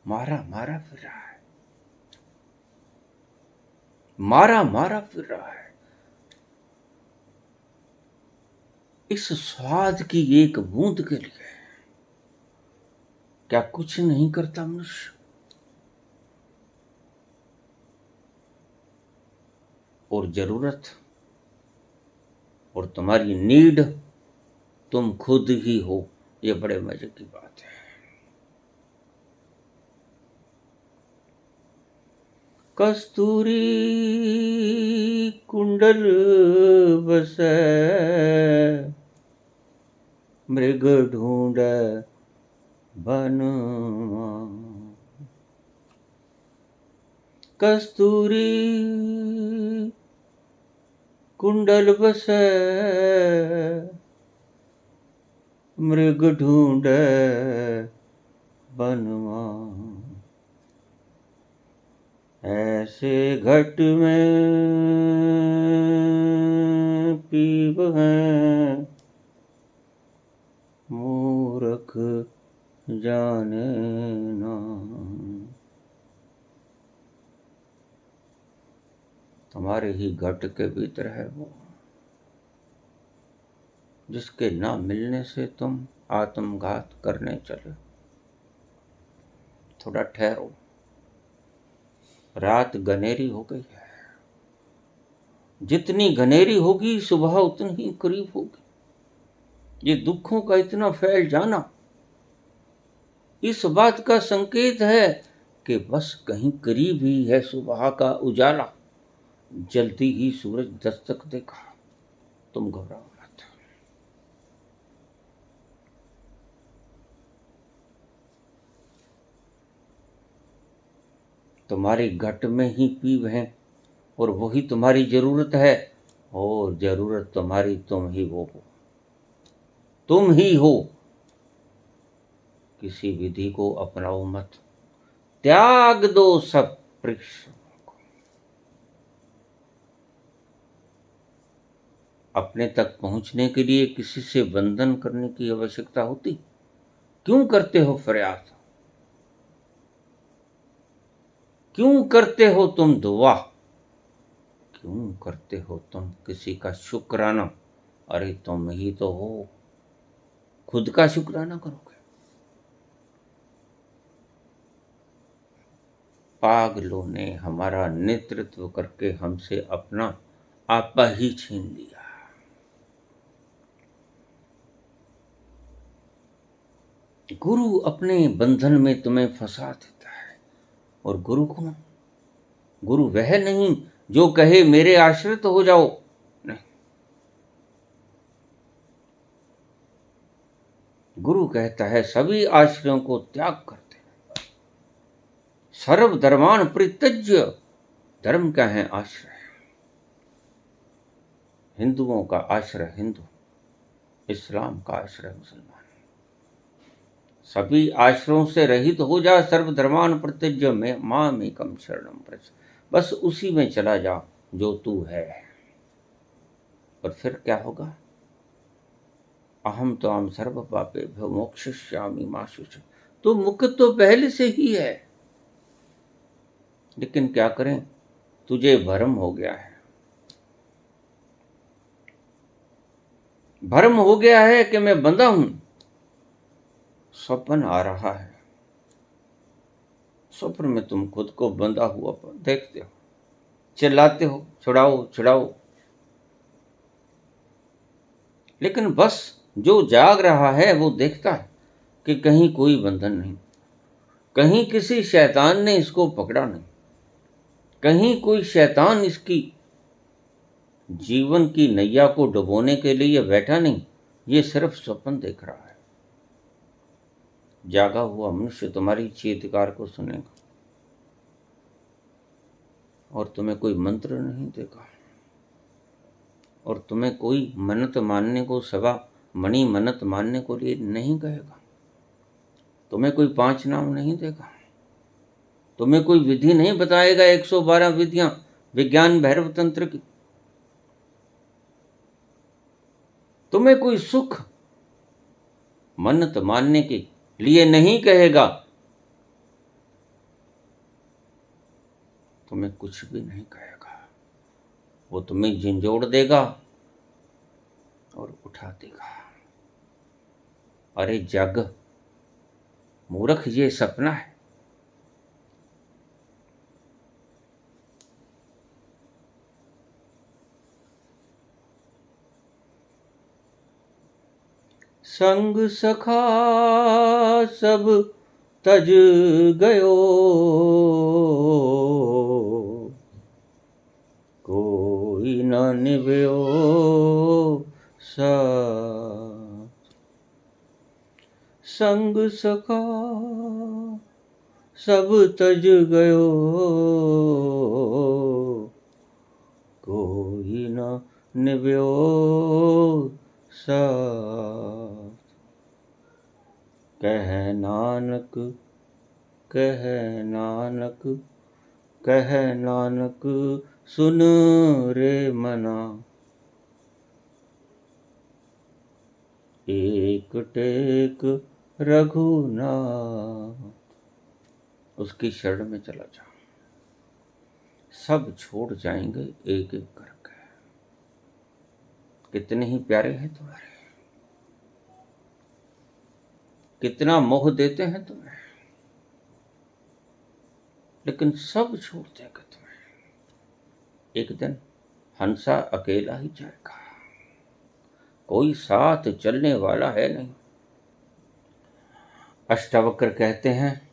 मारा मारा फिर रहा है, मारा मारा फिर रहा है। इस स्वाद की एक बूंद के लिए क्या कुछ नहीं करता मनुष्य? और जरूरत और तुम्हारी नीड तुम खुद ही हो, ये बड़े मजे की बात है। कस्तूरी कुंडल बसै, मृग ढूंढ बनवा। कस्तूरी कुंडल बसै, मृग ढूंढ बनवा। ऐसे घट में पीब हैं, मूर्ख जाने ना। तुम्हारे ही घट के भीतर है वो, जिसके ना मिलने से तुम आत्मघात करने चले। थोड़ा ठहरो, रात घनेरी हो गई है। जितनी घनेरी होगी सुबह उतनी ही करीब होगी। ये दुखों का इतना फैल जाना इस बात का संकेत है कि बस कहीं करीब ही है सुबह का उजाला। जल्दी ही सूरज दस्तक देगा, तुम घबराओ मत। तुम्हारी घट में ही पीब है और वही तुम्हारी जरूरत है, और जरूरत तुम्हारी तुम ही वो हो, तुम ही हो। किसी विधि को अपनाओ मत, त्याग दो सब परिश्रम को। अपने तक पहुंचने के लिए किसी से बंधन करने की आवश्यकता होती? क्यों करते हो फरियाद? क्यों करते हो तुम दुआ? क्यों करते हो तुम किसी का शुक्राना? अरे तुम ही तो हो, खुद का शुक्राना करोगे? पागलों ने हमारा नेतृत्व करके हमसे अपना आपा ही छीन लिया। गुरु अपने बंधन में तुम्हें फंसा देता है। और गुरु कौन? गुरु वह नहीं जो कहे मेरे आश्रित हो जाओ, नहीं। गुरु कहता है सभी आश्रयों को त्याग कर दे, सर्व धर्मान परित्यज्य। धर्म क्या है? आश्रय। हिंदुओं का आश्रय हिंदू, इस्लाम का आश्रय मुसलमान। सभी आश्रयों से रहित हो जा, सर्वधर्मान परित्यज्य में माम एकम शरणम व्रज। बस उसी में चला जा जो तू है। और फिर क्या होगा? अहम तो हम सर्व पापे भ्यो मोक्षयिष्यामि मा शुचि। तो मुक्त तो पहले से ही है, लेकिन क्या करें, तुझे भ्रम हो गया है। भ्रम हो गया है कि मैं बंधा हूं। स्वप्न आ रहा है, स्वप्न में तुम खुद को बंधा हुआ देखते हो, चिल्लाते हो छुड़ाओ छुड़ाओ। लेकिन बस जो जाग रहा है वो देखता है कि कहीं कोई बंधन नहीं, कहीं किसी शैतान ने इसको पकड़ा नहीं, कहीं कोई शैतान इसकी जीवन की नैया को डुबोने के लिए बैठा नहीं। ये सिर्फ स्वप्न देख रहा है। जागा हुआ मनुष्य तुम्हारी चीत्कार को सुनेगा और तुम्हें कोई मंत्र नहीं देगा, और तुम्हें कोई मन्नत मानने को, सवा मणि मन्नत मानने को लिए नहीं कहेगा। तुम्हें कोई 5 नाम नहीं देगा, तुम्हें कोई विधि नहीं बताएगा 112 विधियां विज्ञान भैरव तंत्र की, तुम्हें कोई सुख मन्नत मानने के लिए नहीं कहेगा, तुम्हें कुछ भी नहीं कहेगा, वो तुम्हें झंझोड़ देगा और उठा देगा। अरे जग मूर्ख, ये सपना है। संग सखा सब तज गयो, कोई न निभ्यो साथ। संग सखा सब तज गयो, कोई न निभ्यो साथ। कह नानक, कह नानक, कह नानक सुन रे मना, एक टेक रघुनाथ। उसकी शरण में चला जा, सब छोड़ जाएंगे एक एक करके। कितने ही प्यारे हैं तुम्हारे, कितना मोह देते हैं तुम्हें, लेकिन सब छोड़ देंगे तुम्हें। एक दिन हंसा अकेला ही जाएगा, कोई साथ चलने वाला है नहीं। अष्टावक्र कहते हैं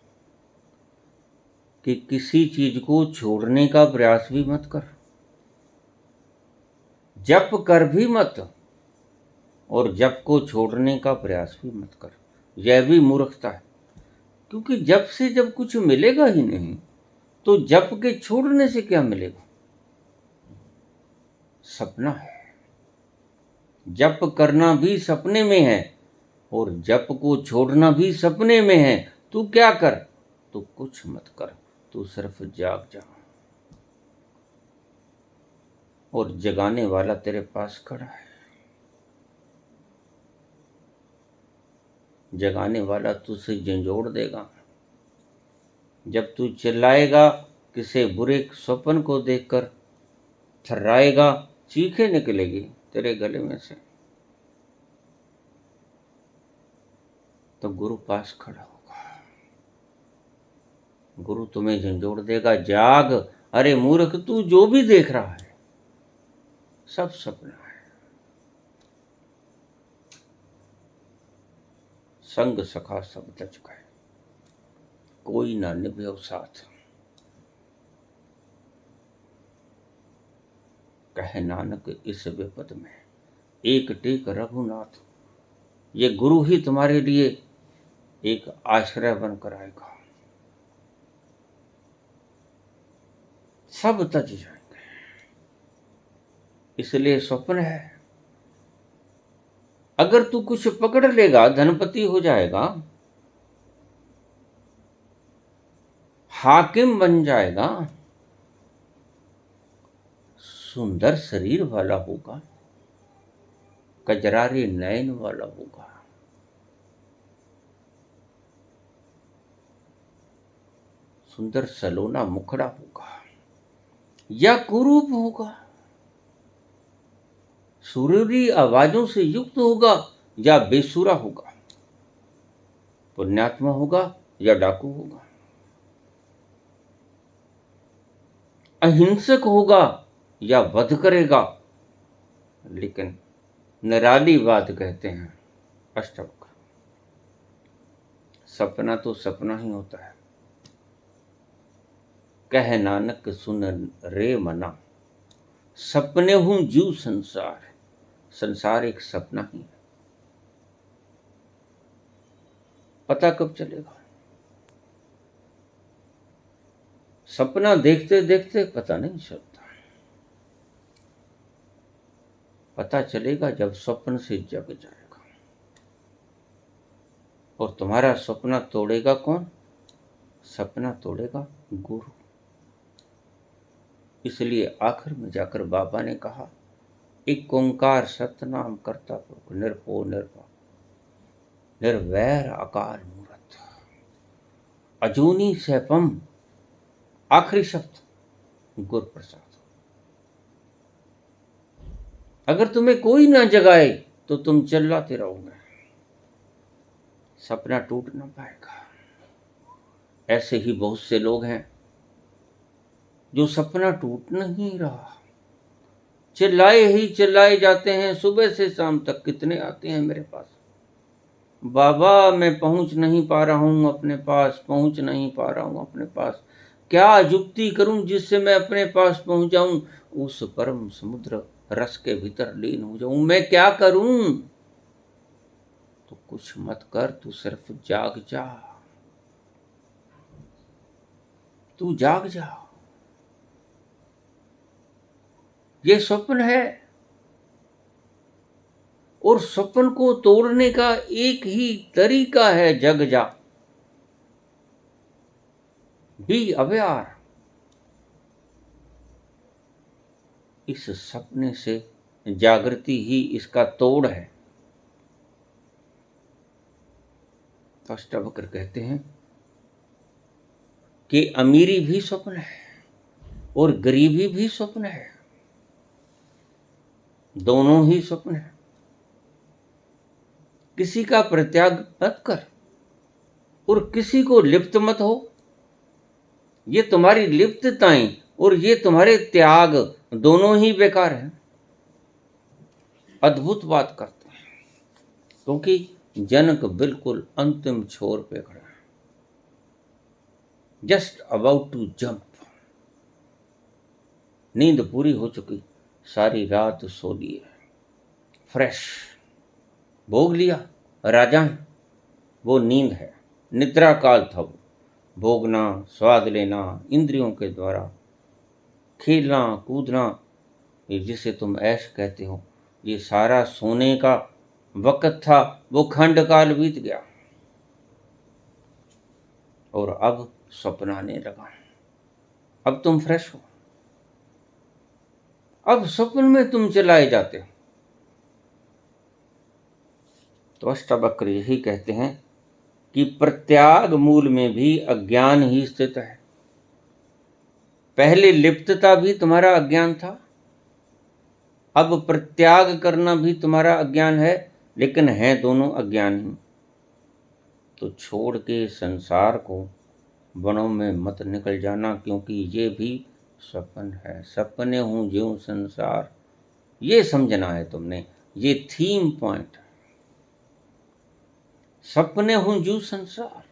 कि किसी चीज को छोड़ने का प्रयास भी मत कर, जप कर भी मत, और जप को छोड़ने का प्रयास भी मत कर। यह भी मूर्खता है, क्योंकि जप से जब कुछ मिलेगा ही नहीं तो जप के छोड़ने से क्या मिलेगा। सपना है, जप करना भी सपने में है और जप को छोड़ना भी सपने में है। तू क्या कर, तू कुछ मत कर, तू सिर्फ जाग जा, और जगाने वाला तेरे पास खड़ा है। जगाने वाला तुझसे झंझोड़ देगा। जब तू चिल्लाएगा, किसी बुरे स्वप्न को देखकर थर्राएगा, चीखें निकलेगी तेरे गले में से, तो गुरु पास खड़ा होगा। गुरु तुम्हें झंझोड़ देगा, जाग। अरे मूर्ख, तू जो भी देख रहा है सब सपना है। संग सखा सब तज गए, कोई ना निभ्यो साथ। कहे नानक इस विपद में, एक टेक रघुनाथ। ये गुरु ही तुम्हारे लिए एक आश्रय बनकर आएगा। सब तज जाएंगे, इसलिए स्वप्न है। अगर तू कुछ पकड़ लेगा, धनपति हो जाएगा, हाकिम बन जाएगा, सुंदर शरीर वाला होगा, कजरारे नयन वाला होगा, सुंदर सलोना मुखड़ा होगा, या कुरूप होगा, सुरीली आवाजों से युक्त होगा या बेसुरा होगा, पुण्यात्मा होगा या डाकू होगा, अहिंसक होगा या वध करेगा। लेकिन निराली बात कहते हैं अष्टावक्र, सपना तो सपना ही होता है। कह नानक सुन रे मना, सपने हूं जीव संसार। संसार एक सपना ही है, पता कब चलेगा। सपना देखते देखते पता नहीं चलता, पता चलेगा जब स्वप्न से जग जाएगा। और तुम्हारा सपना तोड़ेगा कौन? सपना तोड़ेगा गुरु। इसलिए आखिर में जाकर बाबा ने कहा, एक ओंकार सतनाम करता पुरख निर्भो निर्भय निर्वैर अकाल मूरत अजूनी सैपम। आखिरी शब्द गुरु प्रसाद। अगर तुम्हें कोई ना जगाए तो तुम चिल्लाते रहोगे, सपना टूट ना पाएगा। ऐसे ही बहुत से लोग हैं जो सपना टूट नहीं रहा, चिल्लाए ही चिल्लाए जाते हैं। सुबह से शाम तक कितने आते हैं मेरे पास, बाबा मैं पहुंच नहीं पा रहा हूं अपने पास, पहुंच नहीं पा रहा हूं अपने पास। क्या युक्ति करूं जिससे मैं अपने पास पहुंच जाऊं, उस परम समुद्र रस के भीतर लीन हो जाऊं। मैं क्या करूं? तो कुछ मत कर, तू सिर्फ जाग जा, तू जाग जा। ये स्वप्न है और स्वप्न को तोड़ने का एक ही तरीका है, जग जा, बी अवेयर। इस सपने से जागृति ही इसका तोड़ है। तो अष्टावक्र कहते हैं कि अमीरी भी स्वप्न है और गरीबी भी स्वप्न है, दोनों ही स्वप्न है। किसी का परित्याग मत कर और किसी को लिप्त मत हो। ये तुम्हारी लिप्तताएं और ये तुम्हारे त्याग दोनों ही बेकार हैं। अद्भुत बात करते हैं, क्योंकि जनक बिल्कुल अंतिम छोर पे खड़ा है, जस्ट अबाउट टू जंप। नींद पूरी हो चुकी, सारी रात सो लिए, फ्रेश, भोग लिया। राजा वो नींद है, निद्रा काल था वो। भोगना, स्वाद लेना, इंद्रियों के द्वारा खेलना कूदना, ये जिसे तुम ऐश कहते हो, ये सारा सोने का वक्त था। वो खंड काल बीत गया और अब स्वप्न आने लगा। अब तुम फ्रेश हो, अब स्वप्न में तुम चलाए जाते हो। तो अष्टावक्र यही कहते हैं कि प्रत्याग मूल में भी अज्ञान ही स्थित है। पहले लिप्तता भी तुम्हारा अज्ञान था, अब प्रत्याग करना भी तुम्हारा अज्ञान है, लेकिन है दोनों अज्ञान ही। तो छोड़ के संसार को वनों में मत निकल जाना, क्योंकि ये भी स्वप्न है। सपने हूं ज्यों संसार, ये समझना है तुमने, ये थीम पॉइंट। सपने हूं ज्यों संसार।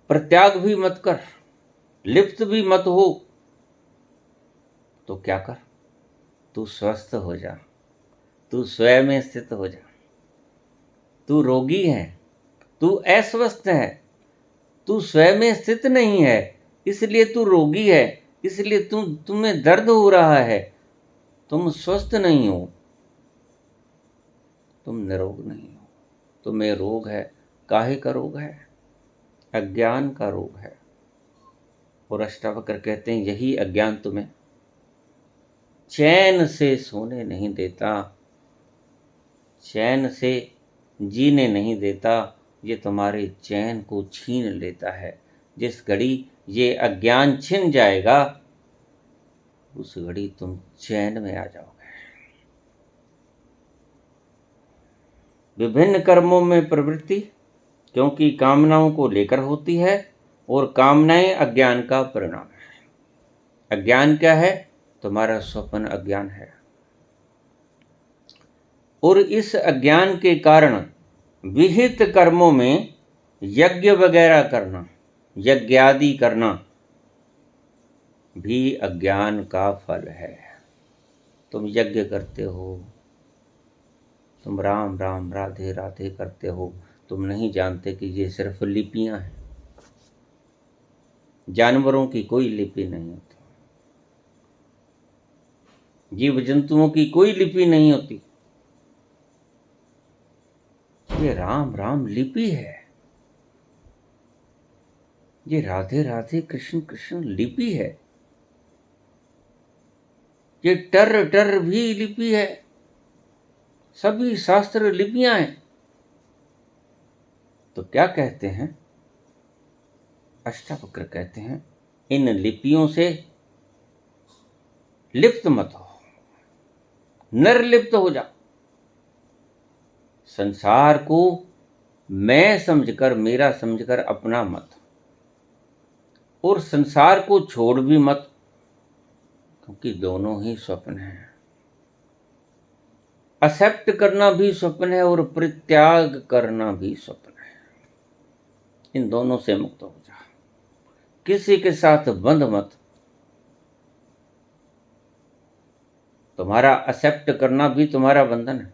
प्रत्याग भी मत कर, लिप्त भी मत हो, तो क्या कर, तू स्वस्थ हो जा, तू स्वयं में स्थित हो जा। तू रोगी है, तू अस्वस्थ है, तू स्वयं में स्थित नहीं है, इसलिए तू रोगी है, इसलिए तुम्हें दर्द हो रहा है। तुम स्वस्थ नहीं हो, तुम निरोग नहीं हो। तुम्हें रोग है, काहे का रोग है? अज्ञान का रोग है। और अष्टावक्र कहते हैं यही अज्ञान तुम्हें चैन से सोने नहीं देता, चैन से जीने नहीं देता, ये तुम्हारे चैन को छीन लेता है। जिस घड़ी ये अज्ञान छिन जाएगा, उस घड़ी तुम चैन में आ जाओगे। विभिन्न कर्मों में प्रवृत्ति क्योंकि कामनाओं को लेकर होती है, और कामनाएं अज्ञान का परिणाम है। अज्ञान क्या है? तुम्हारा स्वप्न अज्ञान है। और इस अज्ञान के कारण विहित कर्मों में यज्ञ वगैरह करना, यज्ञादि करना भी अज्ञान का फल है। तुम यज्ञ करते हो, तुम राम राम राधे राधे करते हो, तुम नहीं जानते कि ये सिर्फ लिपियां हैं। जानवरों की कोई लिपि नहीं होती, जीव जंतुओं की कोई लिपि नहीं होती। ये राम राम लिपि है, ये राधे राधे कृष्ण कृष्ण लिपि है, ये टर टर भी लिपि है, सभी शास्त्र लिपियां हैं। तो क्या कहते हैं अष्टावक्र, कहते हैं इन लिपियों से लिप्त मत हो, निर्लिप्त हो जा। संसार को मैं समझकर, मेरा समझकर अपना मत, और संसार को छोड़ भी मत, क्योंकि दोनों ही स्वप्न हैं। एक्सेप्ट करना भी स्वप्न है और परित्याग करना भी स्वप्न है। इन दोनों से मुक्त हो जा, किसी के साथ बंध मत। तुम्हारा एक्सेप्ट करना भी तुम्हारा बंधन है,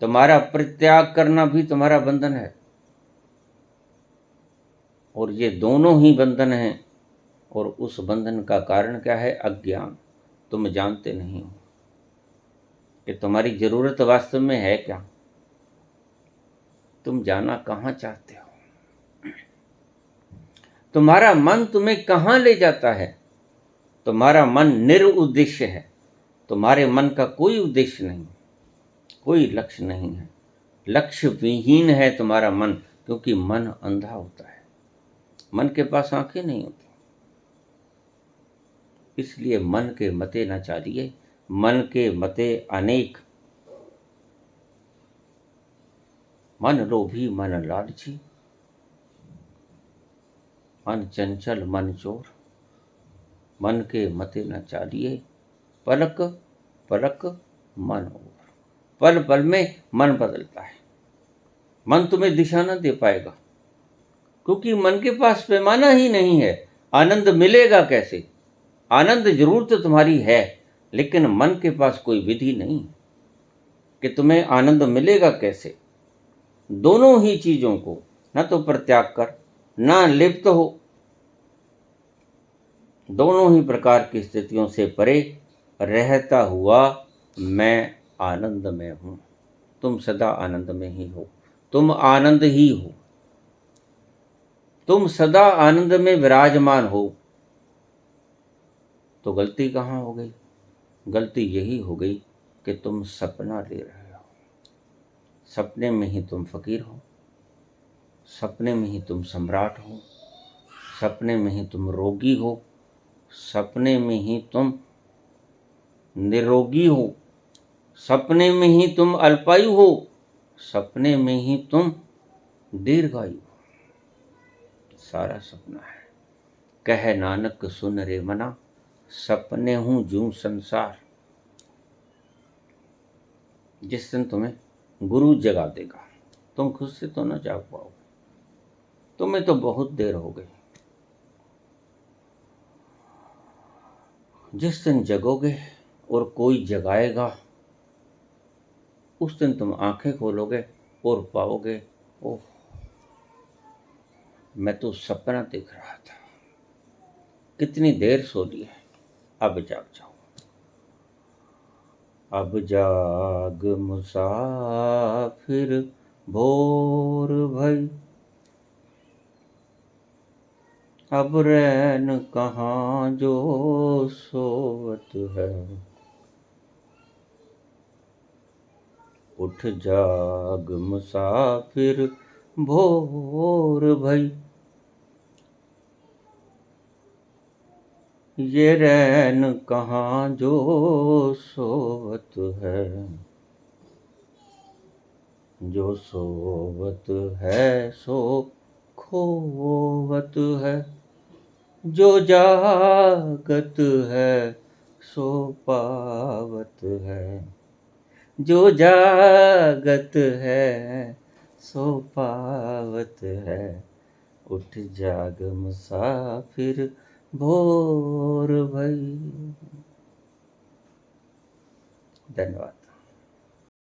तुम्हारा परित्याग करना भी तुम्हारा बंधन है, और ये दोनों ही बंधन हैं। और उस बंधन का कारण क्या है? अज्ञान। तुम जानते नहीं हो कि तुम्हारी जरूरत वास्तव में है क्या, तुम जाना कहाँ चाहते हो, तुम्हारा मन तुम्हें कहाँ ले जाता है। तुम्हारा मन निरुद्देश्य है, तुम्हारे मन का कोई उद्देश्य नहीं, कोई लक्ष्य नहीं है, लक्ष्य विहीन है तुम्हारा मन, क्योंकि मन अंधा होता है, मन के पास आंखें नहीं होती। इसलिए मन के मते न चालिए, मन के मते अनेक, मन लोभी मन लालची, मन चंचल मन चोर, मन के मते न चालिए, पलक पलक मन और। पल पल में मन बदलता है, मन तुम्हें दिशा न दे पाएगा, क्योंकि मन के पास पैमाना ही नहीं है। आनंद मिलेगा कैसे? आनंद जरूर तो तुम्हारी है, लेकिन मन के पास कोई विधि नहीं कि तुम्हें आनंद मिलेगा कैसे। दोनों ही चीजों को न तो परित्याग कर, न लिप्त हो, दोनों ही प्रकार की स्थितियों से परे रहता हुआ मैं आनंद में हूं। तुम सदा आनंद में ही हो, तुम आनंद ही हो, तुम सदा आनंद में विराजमान हो। तो गलती कहाँ हो गई? गलती यही हो गई कि तुम सपना ले रहे हो। सपने में ही तुम फकीर हो, सपने में ही तुम सम्राट हो, सपने में ही तुम रोगी हो, सपने में ही तुम निरोगी हो, सपने में ही तुम अल्पायु हो, सपने में ही तुम दीर्घायु हो। सारा सपना है। कह नानक सुन रे मना, सपने हूं जूं संसार। जिस दिन तुम्हें गुरु जगा देगा, तुम खुद से तो न जाग पाओगे, तुम्हें तो बहुत देर हो गई। जिस दिन जगोगे और कोई जगाएगा, उस दिन तुम आंखें खोलोगे और पाओगे, ओह मैं तो सपना देख रहा था, कितनी देर सो ली है, अब जाग जाओ। अब जाग मुसाफिर भोर भई, अब रैन कहाँ जो सोवत है। उठ जाग मुसाफिर भोर भई, ये रैन कहाँ जो सोवत है। जो सोवत है सो खोवत है, जो जागत है सो पावत है। जो जागत है सो पावत है। उठ जाग मुसाफिर भोर भई। धन्यवाद।